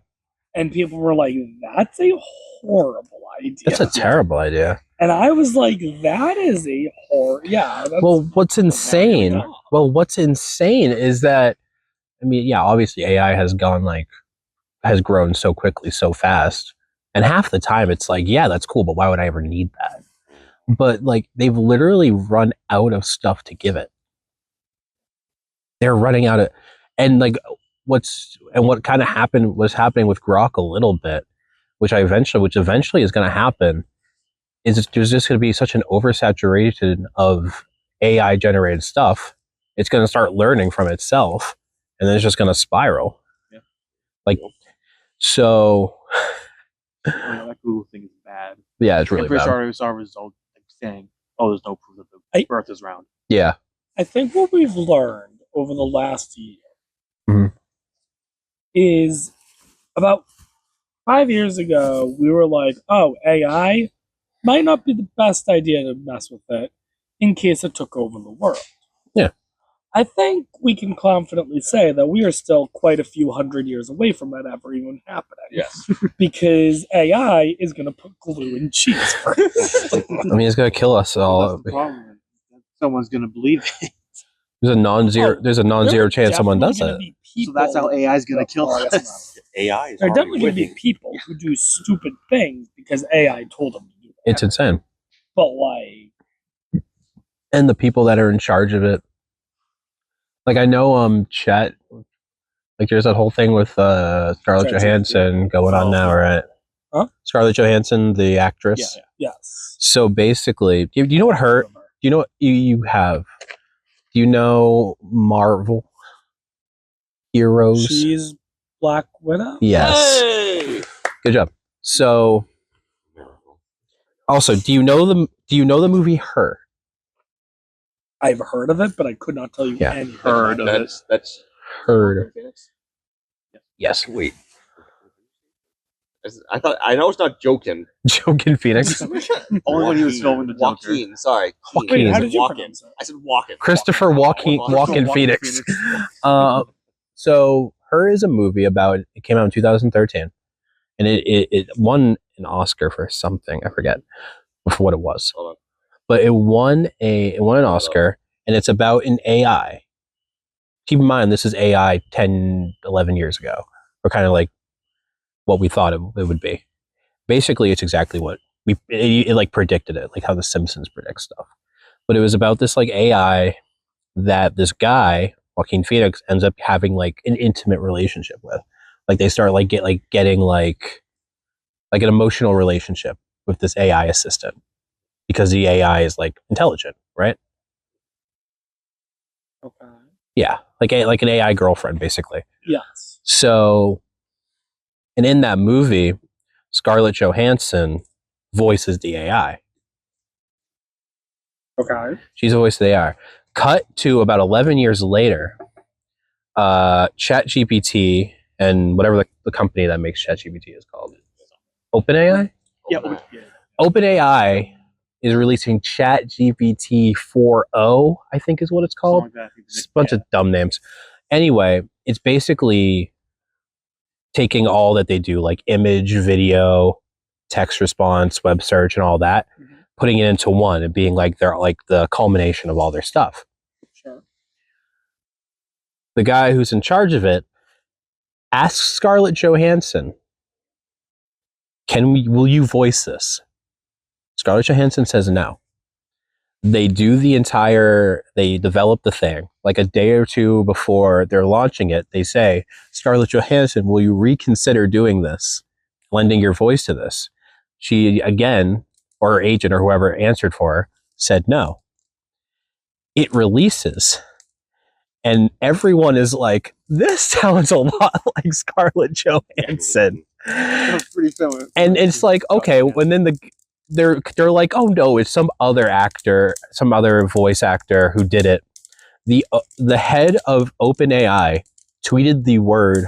And people were like, that's a horrible idea. That's a terrible idea. And I was like, that is a horror. Yeah. Well, what's insane is that, I mean, yeah, obviously AI has grown so quickly, so fast. And half the time it's like, yeah, that's cool, but why would I ever need that? But like, they've literally run out of stuff to give it. They're running out of, and like, what kind of was happening with Grok a little bit, which eventually is going to happen, is there's just going to be such an oversaturation of AI generated stuff. It's going to start learning from itself, and then it's just going to spiral. Yeah. Like, so. That Google thing is bad. Yeah, it's really bad. I saw a result saying, "Oh, there's no proof that the Earth is round." Yeah. I think what we've learned over the last year is about 5 years ago, we were like, oh, AI might not be the best idea to mess with it in case it took over the world. Yeah. I think we can confidently say that we are still quite a few hundred years away from that ever even happening. Yes. Because AI is going to put glue in cheese first. I mean, it's going to kill us all. That's the problem. Someone's going to believe it. There's a non-zero chance someone does it. So that's how AI is going to kill us. AI is There are already definitely going to be winning. people who do stupid things because AI told them to do it. It's insane. But like, And the people that are in charge of it. Like, I know Chet, like there's that whole thing with Scarlett Johansson going on now, right? Huh? Scarlett Johansson, the actress. yes. So basically, do you know what do you know what you have? Do you know Marvel Heroes? She's Black Widow? Yes. Hey! Good job. So also, do you know the movie Her? I've heard of it, but I could not tell you Yeah. anything. Heard of it. That's Heard. Yes. Wait. I know it's not Joking. Joaquin Phoenix. Only when he was filming the Joker. Joaquin, sorry. Joaquin. Wait, how is did you Walken. pronounce it? I said Walken. Christopher Walken Joaquin Phoenix. Phoenix. So Her is a movie it came out in 2013, and it won an Oscar for something. I forget for what it was. Hold on. But it won an Oscar, and it's about an AI. Keep in mind, this is AI 10, 11 years ago, or kind of like what we thought it would be. Basically, it's exactly what it like predicted it, like how The Simpsons predicts stuff. But it was about this like AI that this guy, Joaquin Phoenix, ends up having like an intimate relationship with. Like they start getting like an emotional relationship with this AI assistant because the AI is like intelligent, right? Okay. Yeah, like an AI girlfriend, basically. Yes. So, and in that movie, Scarlett Johansson voices the AI. Okay. She's the voice of AI. Cut to about 11 years later, ChatGPT and whatever the company that makes ChatGPT is called, OpenAI? Yeah, Nah. OpenAI is releasing ChatGPT 4.0, I think is what it's called. Something like that. It's a bunch of dumb names. Anyway, it's basically taking all that they do, like image, video, text response, web search, and all that, putting it into one and being like they're like the culmination of all their stuff. Sure. The guy who's in charge of it asks Scarlett Johansson, will you voice this? Scarlett Johansson says no. They develop the thing. Like a day or two before they're launching it, they say, Scarlett Johansson, will you reconsider doing this? Lending your voice to this? She, again, or her agent or whoever answered for her, said no. It releases. And everyone is like, this sounds a lot like Scarlett Johansson. That's pretty similar. And it's like, okay, when then they're like, oh no, it's some other actor, some other voice actor who did it. The head of OpenAI tweeted the word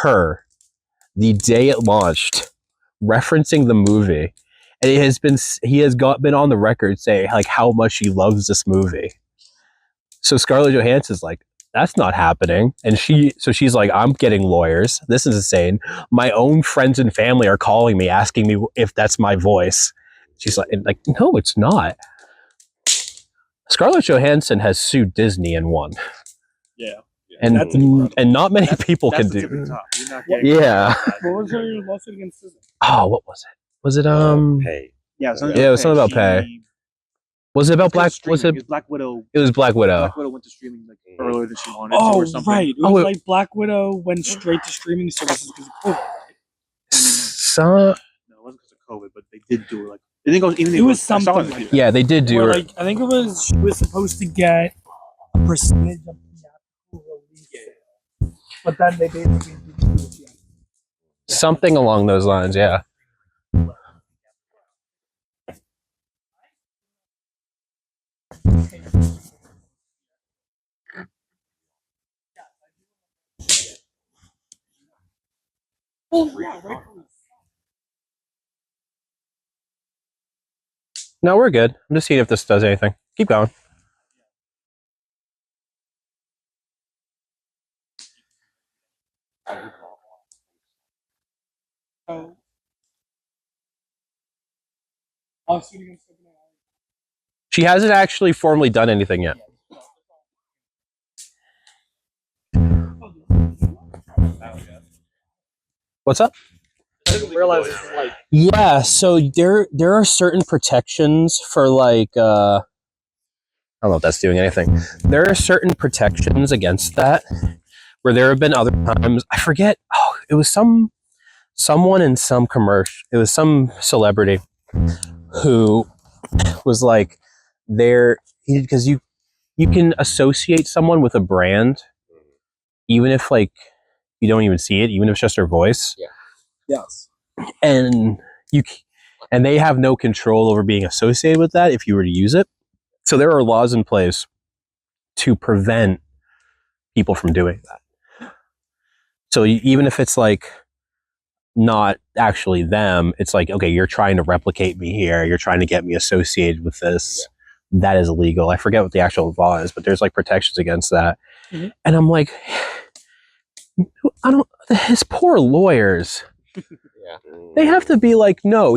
"her" the day it launched, referencing the movie, and he has been on the record saying like how much he loves this movie. So Scarlett Johansson's like, that's not happening, and she's like, I'm getting lawyers. This is insane. My own friends and family are calling me, asking me if that's my voice. She's like, no, it's not. Scarlett Johansson has sued Disney and won. Yeah. And That's incredible. and not many people That's can the tip of do. the top. You're not getting Yeah. What was her lawsuit against Disney? Oh, what was it? Was it Pay. Yeah, Yeah, it was something about pay. Was it about Black? Was it? It's Black Widow. It was Black Widow. Black Widow went to streaming like earlier than she wanted to, Oh, or something. right. It Oh, was it- like Black Widow went straight to streaming services because of COVID. Some, No, it wasn't because of COVID, but they did do it. Like it didn't go. Even It was I saw something in the like theater. yeah, they did do Or it. like I think it was she was supposed to get a percentage of the actual release, but then they basically did Something along those lines. Yeah. No, we're good. I'm just seeing if this does anything. Keep going. She hasn't actually formally done anything yet. What's up? I didn't realize it was like Yeah, so there are certain protections for like I don't know if that's doing anything. There are certain protections against that where there have been other times I forget. Oh, it was someone in some commercial. It was some celebrity who was like there because you can associate someone with a brand even if like you don't even see it, even if it's just their voice. yes. And and they have no control over being associated with that if you were to use it. So there are laws in place to prevent people from doing that. So even if it's like not actually them, it's like, okay, you're trying to replicate me here, you're trying to get me associated with this, that is illegal. I forget what the actual law is, but there's like protections against that. Mm-hmm. And I'm like, his poor lawyers, Yeah. they have to be like, no,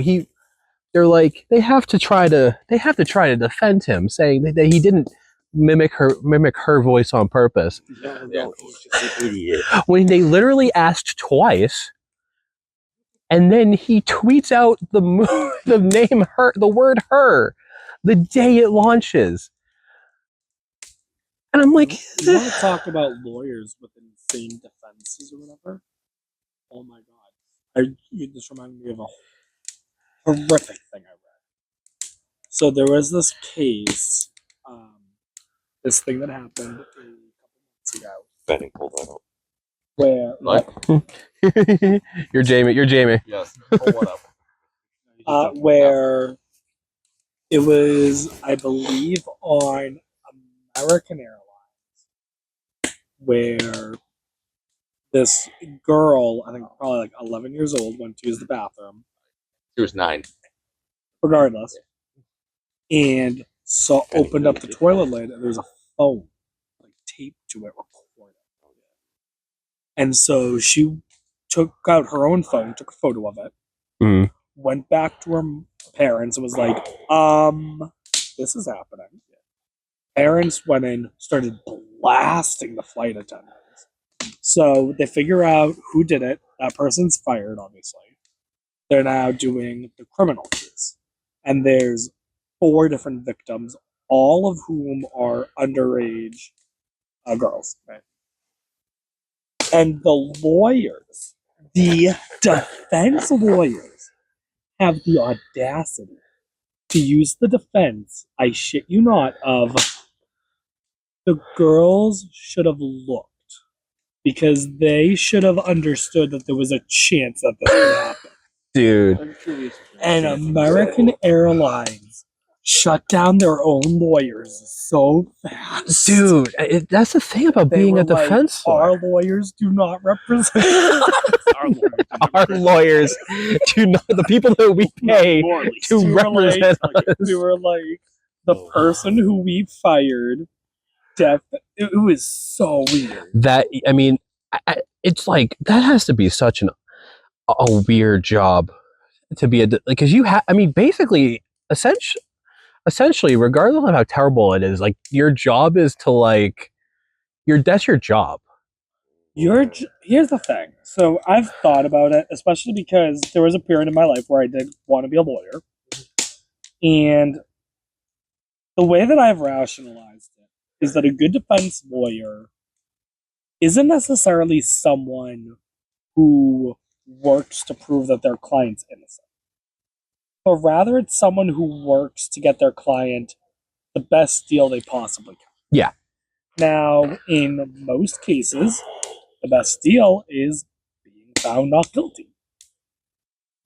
they're like, they have to try to defend him, saying that he didn't mimic her voice on purpose. Yeah. When they literally asked twice, and then he tweets out the name her, the word her, the day it launches. And I'm like, You want to talk about lawyers with insane defenses or whatever? Oh my god! You just reminded me of a horrific thing I read. So there was this case, this thing that happened a couple months ago, Benning pulled that out. where What? You're Jamie. Yes. Pull one up. where It was, I believe, on American Airlines, where this girl, I think probably like 11 years old, went to use the bathroom, She was 9. regardless, and opened up the toilet lid, and there's a phone like taped to it recording. And so she took out her own phone, took a photo of it, Mhm. went back to her parents, and was like, this is happening. Parents went in, started blasting the flight attendants. So they figure out who did it. That person's fired, obviously. They're now doing the criminal case. And there's 4 different victims, all of whom are underage girls. Right. And the lawyers, the defense lawyers, have the audacity to use the defense, I shit you not, of the girls should have looked because they should have understood that there was a chance that this would happen. Dude. I'm curious. And American Airlines shut down their own lawyers so fast. Dude, that's the thing about They being were a defense like, lawyer. our lawyers do not represent Our lawyers. Our lawyers do not, the people that we pay Morally. to We were like- represent us. We were like, the person who we fired, it was so weird. That, I mean, it's like, that has to be such a weird job to be because you have, I mean, basically, essentially, regardless of how terrible it is, like, your job is to, like, that's your job. Here's the thing. So I've thought about it, especially because there was a period in my life where I did want to be a lawyer. And the way that I've rationalized it is that a good defense lawyer isn't necessarily someone who works to prove that their client's innocent, but rather it's someone who works to get their client the best deal they possibly can. Yeah. Now, in most cases, the best deal is being found not guilty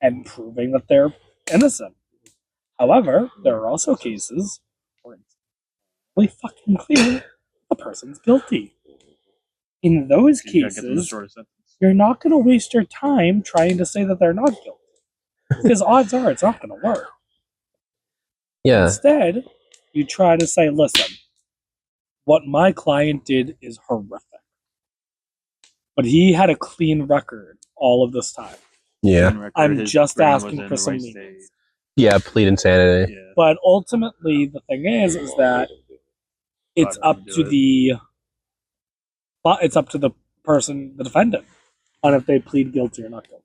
and proving that they're innocent. However, there are also cases where it's really fucking clear the person's guilty. In those You gotta get them the cases, shortest sentence. you're not going to waste your time trying to say that they're not guilty. Because odds are it's not going to work. Yeah. Instead, you try to say, listen, what my client did is horrific. But he had a clean record all of this time. Yeah. On record, I'm his just brain asking wasn't in for the some right lenience. state. Yeah, plead insanity. Yeah. But ultimately, the thing is that it's Why up don't you to do the person, the defendant, on if they plead guilty or not guilty.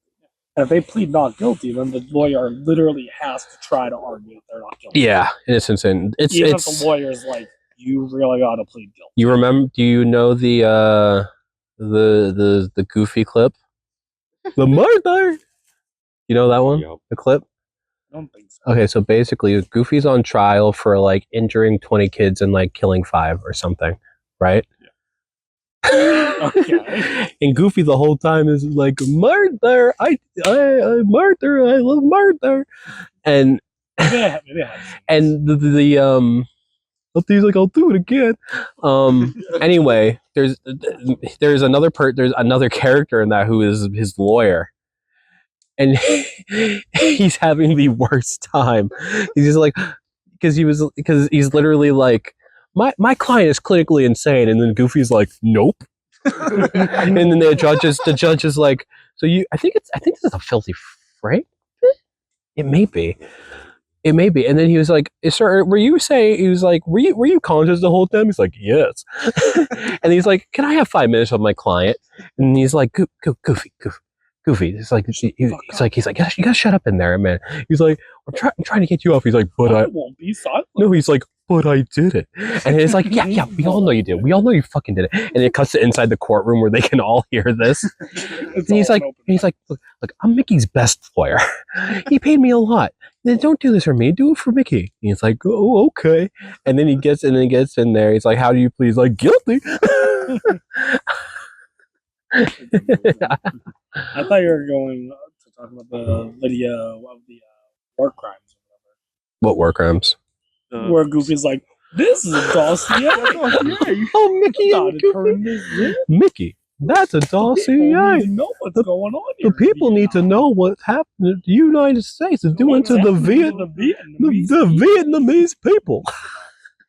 And if they plead not guilty, then the lawyer literally has to try to argue that they're not guilty. Yeah, innocence, and Even if the lawyer's like, you really ought to plead guilty. You remember? Do you know the Goofy clip? The murder. You know that one? Yep. The clip. I don't think so. Okay, so basically, Goofy's on trial for like injuring 20 kids and like killing 5 or something, right? Okay. And Goofy the whole time is like murder. I murder. I love murder. And Maybe I have. and he's like, I'll do it again. Anyway, there's another character in that who is his lawyer, and he's having the worst time. He's just like, because he's literally like, my client is clinically insane, and then Goofy's like, nope. And then the judge is like, so I think this is a filthy fraud. It may be. And then he was like, sir, were you conscious the whole time? He's like, yes. And he's like, can I have 5 minutes with my client? And he's like, Goofy. He's like, he's like, you gotta shut up in there, man. He's like, I'm trying to get you off. He's like, but I won't be silent. no, he's like, but I did it. And it's like, yeah, we all know you did. We all know you fucking did it. And it cuts to inside the courtroom where they can all hear this. It's And he's all like, an open look, I'm Mickey's best lawyer. He paid me a lot. Then don't do this for me. Do it for Mickey. And he's like, oh, okay. And then he gets in there. He's like, how do you please? Like, guilty. I thought you were going to talk about the video of the war crimes or whatever. What war crimes? where Goofy's like, "This is a dossier." Oh, Mickey Gotta and Goofy. turn this in. Mickey, that's a People dossier. need to know what's going on here. The people need to know what happened in the United States is doing to the Vietnamese people.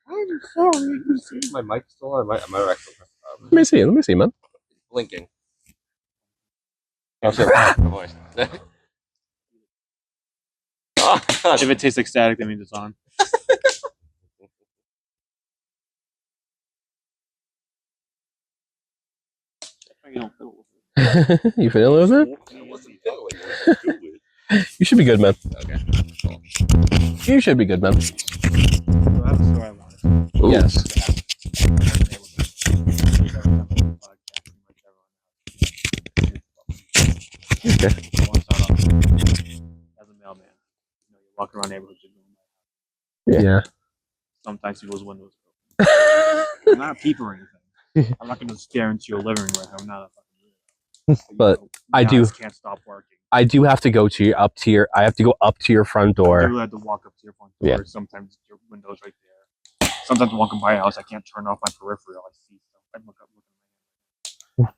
I'm sorry. My mic's still on. I might actually. Let me see, man. Blinking. Oh, sorry. My voice. Oh, God. If it tastes like static, that means it's on. You don't fiddle with it. You feeling with it? It wasn't fiddling. You should be good, man. Okay. Cool. You should be good, man. So I have a story I wanted to Yes. Okay. I want to start off as a mailman. You know, you're walking around neighborhoods, you're doing that. Yeah. Sometimes people's windows are open. I'm not a peep or anything. I'm not going to stare into your living room. I'm not a fucking weirdo. But I my do- eyes can't stop working. I do have to go to your I have to go up to your front I door. literally have to walk up to your front door. Yeah. Sometimes your window's right there. Sometimes I'm walking by a house, I can't turn off my peripheral. I see stuff. I look up, look at my hand.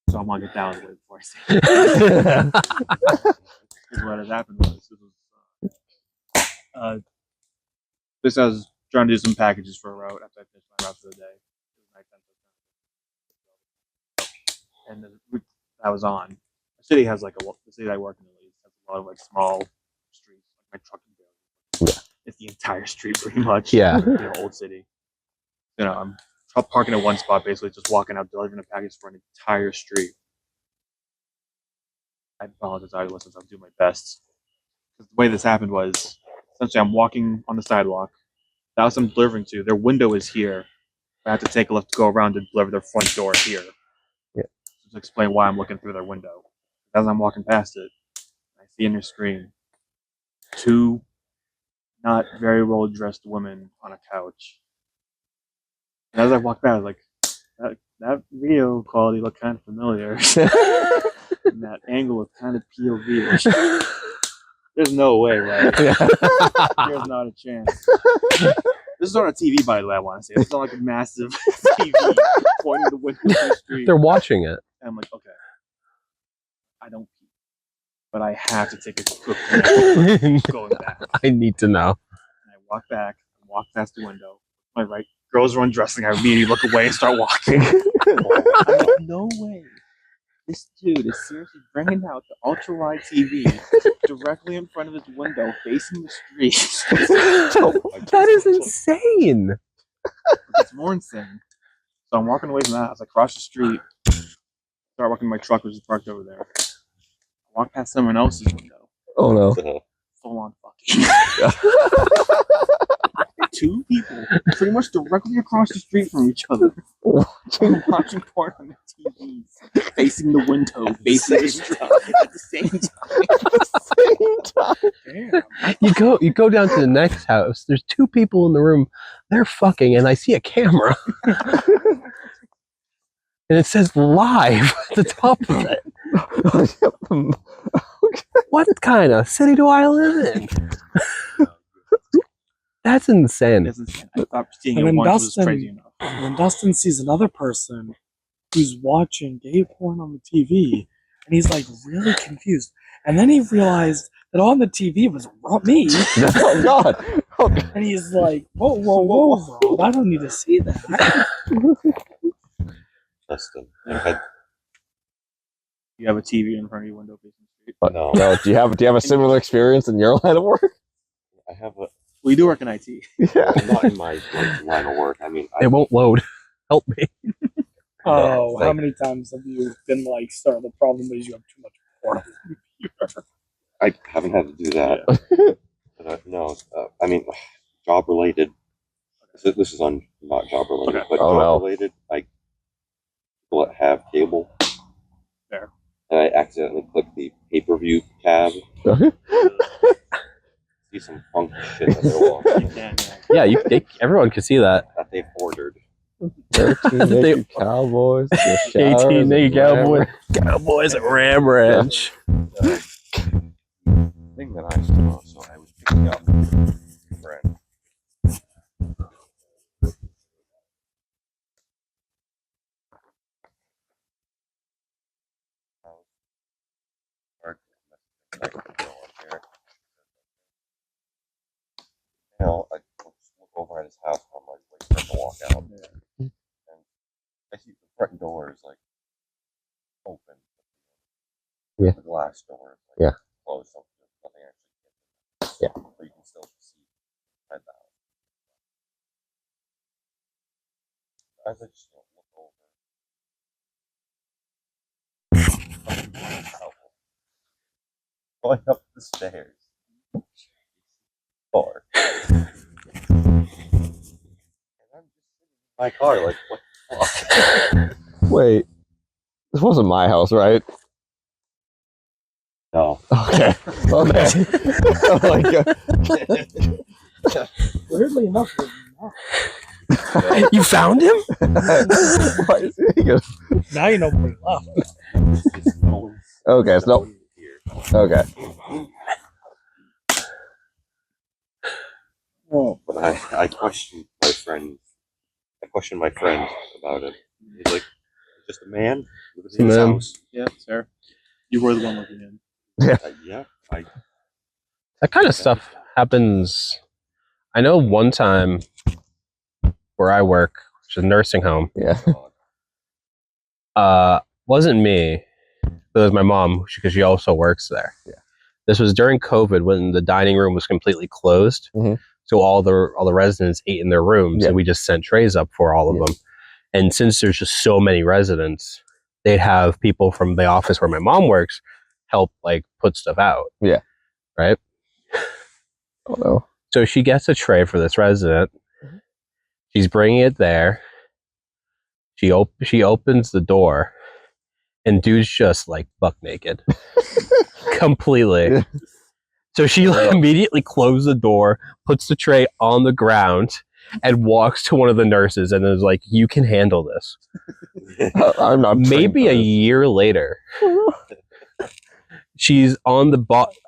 So I'm gonna get down with it before I say it. Because what has happened was this I was trying to do some packages for a route after I finished my route for the day. It was nighttime, and the route I was on. The city has like the city I work in at least has a lot of like small streets. Like my truck can barely. Yeah. It's the entire street pretty much. Yeah. You know, old city. You know, I'm parking at one spot, basically just walking out, delivering a package for an entire street. I apologize, I listened. I'm doing my best. The way this happened was essentially I'm walking on the sidewalk. The house I'm delivering to, their window is here. I have to take a left to go around to deliver their front door here. Yeah. To explain why I'm looking through their window. As I'm walking past it, I see in their screen 2 not very well dressed women on a couch. And as I walked by, I was like, that video quality looked kind of familiar. And that angle was kind of POV. There's no way, right? There's not a chance. This is on a TV, by the way, I want to say. It's not like a massive TV pointing the window to the street. They're watching it. And I'm like, okay. I don't pee. But I have to take a quick look going back. I need to know. And I walk back, walk past the window. My right, girls are undressing. I immediately look away and start walking. I'm like, no way. This dude is seriously bringing out the ultra wide TV directly in front of his window, facing the street. That is insane. It's more insane. So I'm walking away from that house. I cross the street, start walking my truck, which is parked over there. I walk past someone else's window. Oh no. Full on fucking. 2 people pretty much directly across the street from each other. Watching porn on their TVs, facing the window, facing the street at the same time. Damn. You go down to the next house. There's 2 people in the room. They're fucking, and I see a camera, and it says live at the top of it. What kind of city do I live in? That's insane. It's insane. I thought seeing And it then once was crazy enough. when Dustin sees another person who's watching gay porn on the TV, and he's like really confused. And then he realized that on the TV was me. Oh God! Oh, And he's like, whoa, Rob, I don't need to see that. Justin, I had You have a TV in front of your window facing the street. no. no, do you have a similar experience in your line of work? I have a. Well, you do work in IT. Yeah. Not in my line of work. I mean, It won't load. Help me. Oh, Like- how many times have you been like, sir, the problem is you have too much porn on the computer? I haven't had to do that. But, no, I mean, job related. This is on not job related, Okay. but Oh, job no. related. Like people that have cable. Fair. And I accidentally clicked the pay-per-view tab. See some funky shit that they're watching You can, yeah. Yeah, everyone can see that. that they've ordered. 13 naked cowboys. 18 naked cowboys at Ram Ranch. The thing that I saw, so I was picking up a friend I look over at his house and I'm like waiting for him to walk out. And I see the front door is like open. Yeah. The glass door is like Yeah. closed, so nothing actually gets in. Yeah. But you can still see inside the house. As I just look over. Going up the stairs. Car. And I'm just sitting in my car like, what the fuck? Wait, this wasn't my house, right? No. Okay. Okay. Oh my god. Weirdly enough, it was not. You found him? Why is he goes, Now you know where he left. okay, so okay. But I questioned my friend. I questioned my friend about it. He's like, "It's just a man living in his Man. house." Yeah, fair. You were the one looking in. Yeah, That kind of stuff happens. I know one time where I work, which is a nursing home, Yeah. wasn't me, but it was my mom because she also works there. Yeah. This was during COVID when the dining room was completely closed. Mhm. So all the residents ate in their rooms, Yeah. and we just sent trays up for all of Yeah. them. And since there's just so many residents, they'd have people from the office where my mom works help like put stuff out. Yeah. Right. Oh no. So she gets a tray for this resident. She's bringing it there. She opens the door, and dude's just like buck naked, completely. Yeah. So she like, immediately closed the door, puts the tray on the ground, and walks to one of the nurses and is like, "You can handle this." I'm not. Maybe a trained year later, she's on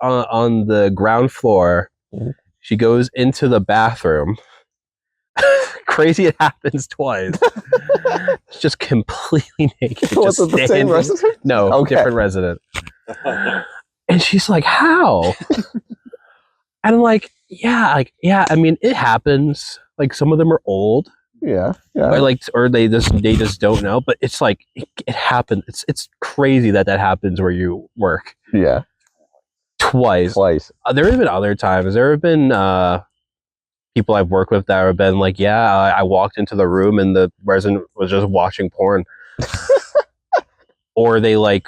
on the ground floor. Mhm. She goes into the bathroom. Crazy, it happens twice. It's just completely naked. for this. Just Was it the same standing- resident? No, Okay. different resident. And she's like, "How?" And I'm like, yeah, I mean, it happens. Like some of them are old, Yeah. Yeah. or they just don't know. But it's like it happened. It's crazy that happens where you work Yeah. twice. Twice. There have been other times. There have been people I've worked with that have been like, yeah, I walked into the room and the resident was just watching porn. Or they like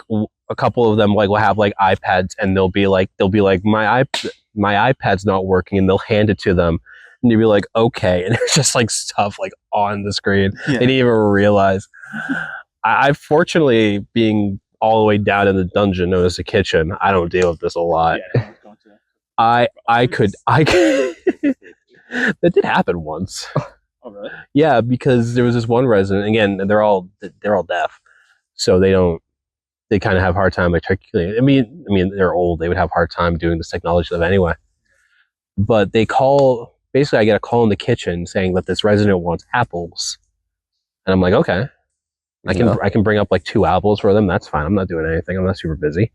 a couple of them like will have like iPads and they'll be like my iPad's not working, and they'll hand it to them and you'll be like, okay, and it's just like stuff like on the screen. Yeah. They didn't even realize. I fortunately, being all the way down in the dungeon known as the kitchen, I don't deal with this a lot. Yeah, going to I could that did happen once. Oh, really? Yeah, because there was this one resident. Again, they're all deaf, so they kind of have a hard time articulating. I mean, they're old. They would have a hard time doing this technology stuff anyway. But they call. Basically, I get a call in the kitchen saying that this resident wants apples, and I'm like, okay, I can bring up like 2 apples for them. That's fine. I'm not doing anything. I'm not super busy.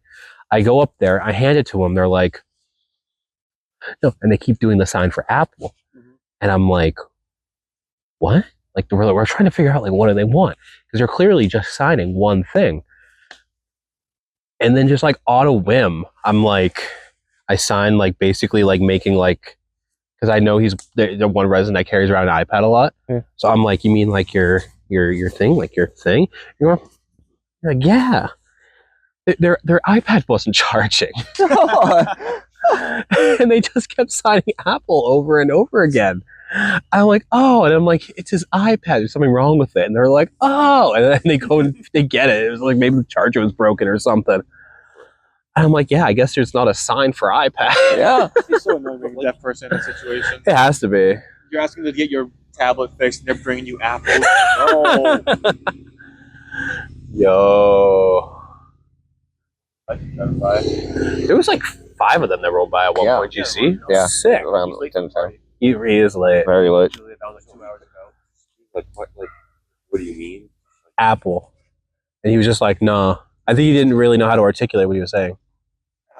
I go up there. I hand it to them. They're like, no, and they keep doing the sign for apple, and I'm like, what? Like we're trying to figure out like what do they want, because they're clearly just signing one thing. And then just like auto whim, I'm like, I sign like basically like making like, because I know he's the one resident that carries around an iPad a lot. Yeah. So I'm like, you mean like your thing, like your thing? You're like, yeah. Their iPad wasn't charging, and they just kept signing Apple over and over again. I'm like, oh, and I'm like, it's his iPad. There's something wrong with it. And they're like, oh, and then they go and they get it. It was like maybe the charger was broken or something. And I'm like, yeah, I guess there's not a sign for iPad. Yeah. It's so annoying being a deaf person in a situation. It has to be. You're asking them to get your tablet fixed, and they're bringing you apples. Oh, Yo. I can clarify. There was like 5 of them that rolled by at one Yeah. point. You see? Yeah. Sick. Around He's late 10 to the party. He is late. Very late. Usually that was like 2 hours ago. Like what do you mean? Apple. And he was just like, nah. I think he didn't really know how to articulate what he was saying.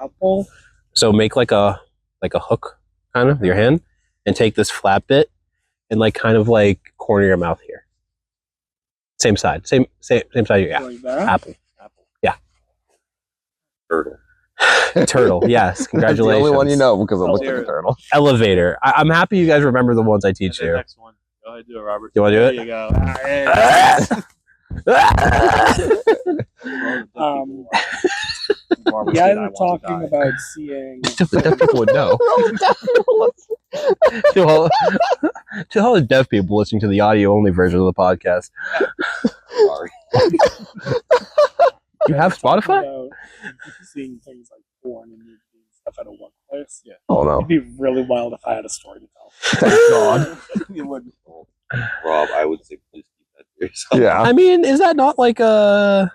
Apple. So make like a hook kind of with your hand, and take this flat bit and like kind of like corner your mouth here. Same side. Same side. Yeah. Like that. Apple. Turtle. Turtle. Yes. That's Congratulations. the only one you know because it looks like There. a turtle. Elevator. I'm happy you guys remember the ones I And teach the you. next one. Go ahead, do it, Robert. You wanna do There it? you go. You guys are talking about seeing. The deaf people would know. To all the deaf people listening to the audio only version of the podcast. Sorry. You have Spotify? About seeing things like porn and nude and stuff at a workplace. Yeah. Oh no. It'd be really wild if I had a story to tell. Thank God. You would. Rob, I would say please keep that to yourself. Yeah. I mean, is that not like a?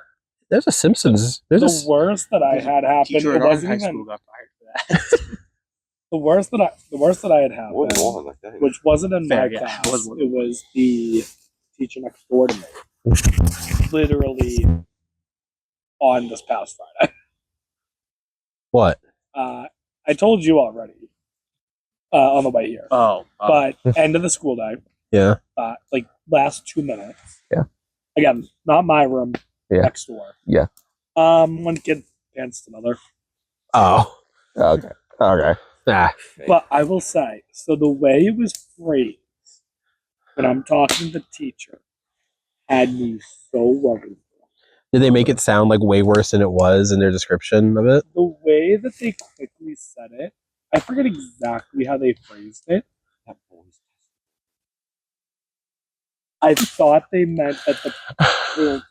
There's a Simpsons. There's a. The worst that I had happen. Teacher It in our wasn't high even school got fired for that. the worst that I had More than happened, one, I think. which wasn't in Fair, my yeah, class. it was one. It was the teacher next door to me. Literally on this past Friday. What? I told you already on the way here. Oh. But end of the school day, Yeah. like last 2 minutes. Yeah. Again, not my room. Yeah. Next door. Yeah. One kid danced another. Oh. Okay. Okay. Ah. But I will say, so the way it was phrased when I'm talking to the teacher had me so worried. Did they make it sound like way worse than it was in their description of it? The way that they quickly said it, I forget exactly how they phrased it. That boy's- I thought they meant that the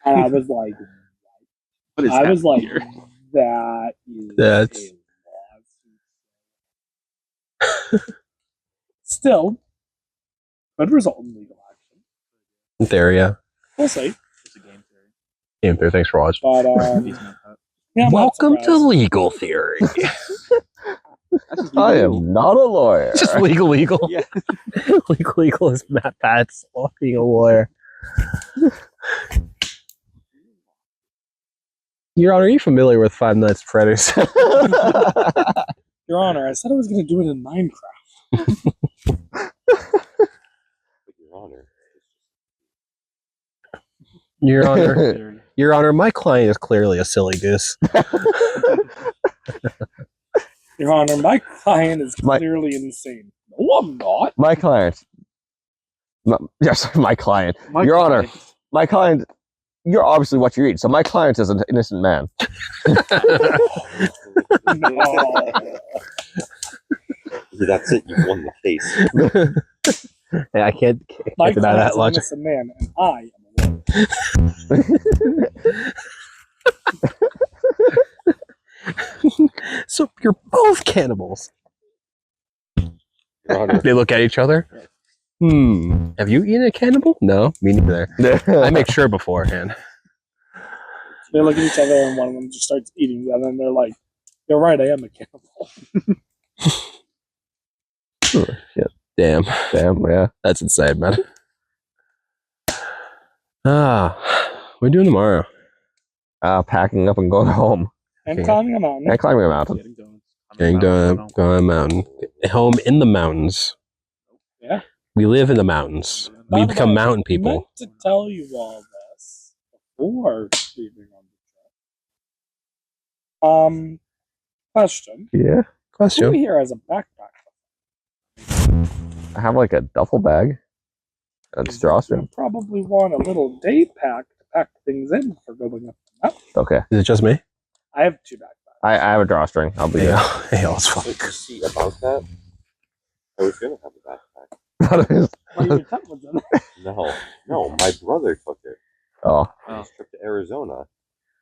and I was like, What is I was like, here? that is That's- a lawsuit. Still, could result in legal action. In theory, yeah. We'll see. It's a game theory. Game theory. Thanks for watching. But He's not that. yeah, I'm not Welcome to surprised. Legal Theory. I am not a lawyer. Just legal. Yeah. legal is Matt Pat's being a lawyer. Your Honor, are you familiar with Five Nights at Freddy's? Your Honor, I said I was going to do it in Minecraft. But Your Honor. Your Honor, Theory. Your Honor, my client is clearly a silly goose. Your Honor, my client is My- clearly insane. No, I'm not. My client. Yes, my client. My Your Honor. God. My client. You're obviously what you eat, so my client is an innocent man. No. That's it. You've won the case. Yeah, I can't My deny that client's an logic. innocent man, and I am a lawyer. So you're both cannibals. Your Honor. They look at each other. Have you eaten a cannibal? No, me neither. I make sure beforehand. They look at each other, and one of them just starts eating the other, and they're like, "You're right, I am a cannibal." Damn, Damn, yeah. that's insane, man. What are we doing tomorrow? Packing up and going home. And Okay. climbing a mountain. And climbing a mountain. Getting donuts. Going to a mountain. Home in the mountains. Yeah. We live in the mountains. We By the become way, mountain I people. meant to tell you all this before leaving on the trip. Question: Yeah. Who Question. here has a backpack? I have like a duffel bag. A You drawstring. probably want a little day pack to pack things in for going up the mountain. Okay. Is it just me? I have 2 backpacks. I have a drawstring. I'll be Yeah. there. Hey, it's But fine. you see about that? I was gonna have a backpack. Well, your tent was in there. No, my brother took it Oh. on his trip to Arizona,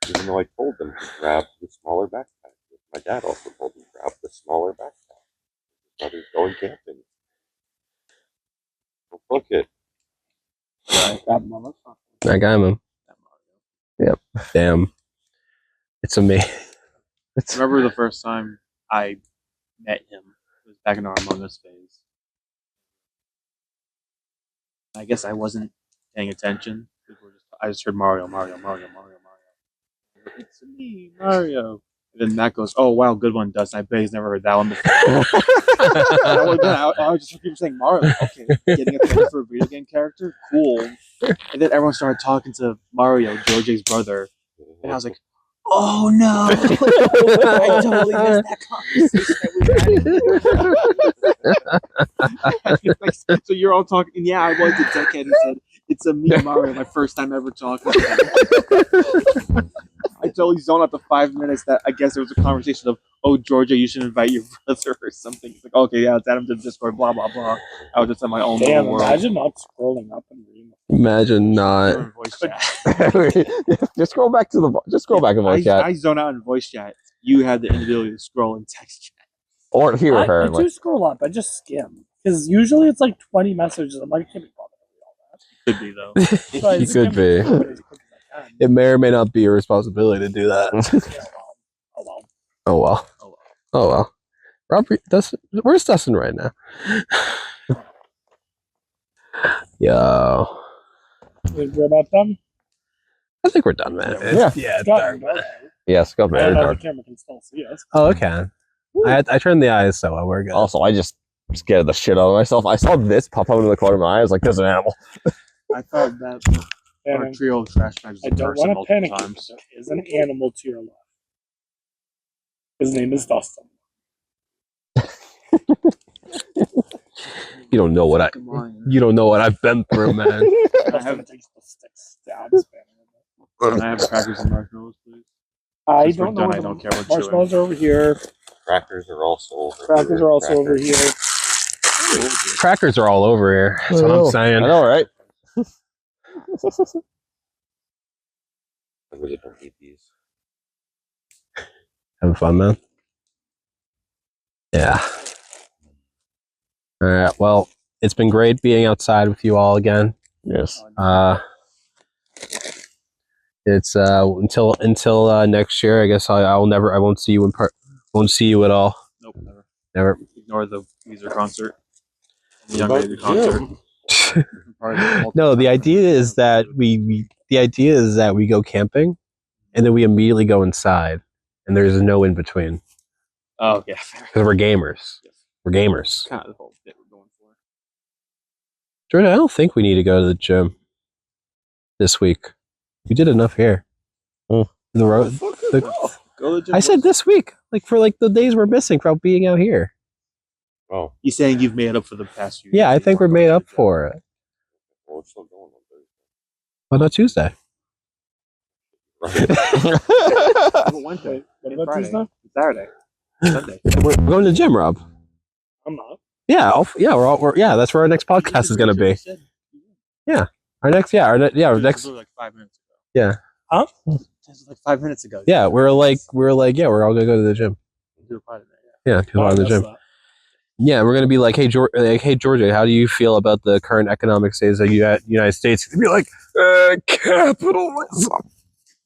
even though I told them to grab the smaller backpack. My dad also told him to grab the smaller backpack. His brother's going camping. Go book it. That motherfucker. I got him. Yep. Damn. It's amazing. It's I remember the first time I met him. It was back in our Among Us phase. I guess I wasn't paying attention. I just heard Mario. It's me, Mario. And then Matt goes, "Oh wow, good one, Dustin. I bet he's never heard that one before." I was just people saying Mario. Okay, getting a credit for a video game character, cool. And then everyone started talking to Mario, George's brother, and I was like, "Oh no! I totally missed that conversation." So you're all talking, and yeah, I was a dickhead and said, "It's a me and Mario, my first time ever talking." I totally zoned out the 5 minutes that I guess there was a conversation of, "Oh, Georgia, you should invite your brother or something." It's like, okay, yeah, let's add him to the Discord, blah, blah, blah. I was just in my own Damn, little world. imagine not scrolling up and reading. Imagine not. Or in voice chat. Just scroll back to the. Just scroll back in voice chat, I zone out in voice chat. You had the inability to scroll in text chat. or hear I her. do Like, scroll up. I just skim because usually it's like 20 messages. I'm like, I can't be bothered to read all that. Could be though. So I You skim could be. through it as quick as I can. It may or may not be your responsibility to do that. Yeah, well, oh well. Oh well. Oh, well. Oh well. Robert, Dustin, where's Dustin right now? Yo, We're about done. I think we're done, man. Yeah. Yeah. It's Got dark, it. man. yes, go I very don't know if dark. the camera can still see us. Oh, okay. I turned the eyes, so we're good. Also, I just scared the shit out of myself. I saw this pop out into the corner of my eye. I was like, "There's an animal." I thought that our Panic. trio of trash bags I was a don't person want to multiple panic. times. There is an animal to your left. His name is Dustin. You don't know what I. Come on. You don't know what I've been through, man. I have, Dustin takes the stick, stabs. can I have crackers and marshmallows, please? I Since we're don't know. done, where I the don't care what marshmallows are over here. Crackers are also over. Crackers are also over here. Crackers are all over here. That's what I'm I saying. know, right? I really don't eat these. Having fun, man. Yeah. All right. Well, it's been great being outside with you all again. Yes. It's until next year. I guess I won't see you won't see you at all. Nope, never. Never. Ignore the Weezer concert. The Young Lady concert. No, the idea is that we go camping, and then we immediately go inside, and there's no in between Oh, yeah. because we're gamers. We're gamers. Kind of the whole bit we're going for. Jordan, I don't think we need to go to the gym this week. We did enough here. Oh. The road. Go to the gym. I said this week, like for like the days we're missing from being out here. Oh, He's saying you've made up for the past few Yeah, I days. think we're made up for it. well, we're still going on Thursday. Why not Tuesday? How about Wednesday? What and about Friday, Tuesday? Saturday, Sunday. We're going to the gym, Rob. I'm not. Yeah, that's where our next podcast is going to be. Our next, our This was next, like 5 minutes ago. Yeah. Huh? This was like 5 minutes ago. yeah, we're all going to go to the gym. Do a pod in there, Yeah, people are in the gym. Yeah, we're gonna be like, hey, Georgia, how do you feel about the current economic status of the United States? Be like, capitalism.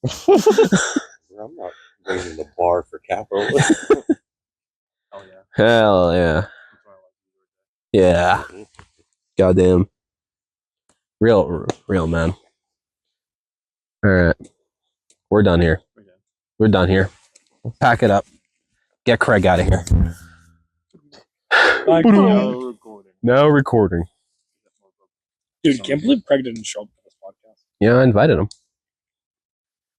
I'm not going to the bar for capitalism. Oh yeah. Hell yeah, That's why I like yeah, goddamn, real man. All right, we're done here. We're done. We're done here. Pack it up. Get Craig out of here. No recording. No recording. Dude, can't believe Craig didn't show up for this podcast. Yeah, I invited him.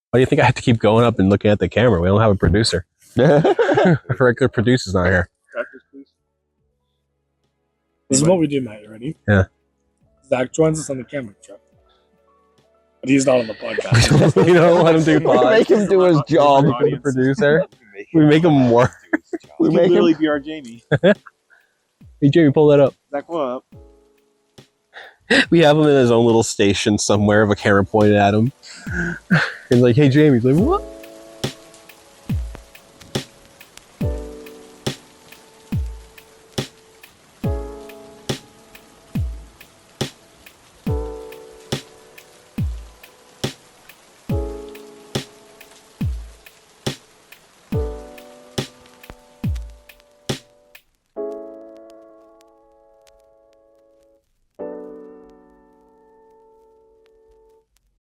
Why do you think I have to keep going up and looking at the camera? We don't have a producer. Our regular producer's not here. Crackers, please. This is what we do, Matt. You ready? Yeah. Zach joins us on the camera trip. But he's not on the podcast. We don't let him do We make him do his job. The producer. We make him work. We He make could him. literally be our Jamie. Hey, Jamie, pull that up. Zach, what up? We have him in his own little station somewhere with a camera pointed at him. And like, hey, Jamie. He's like, what?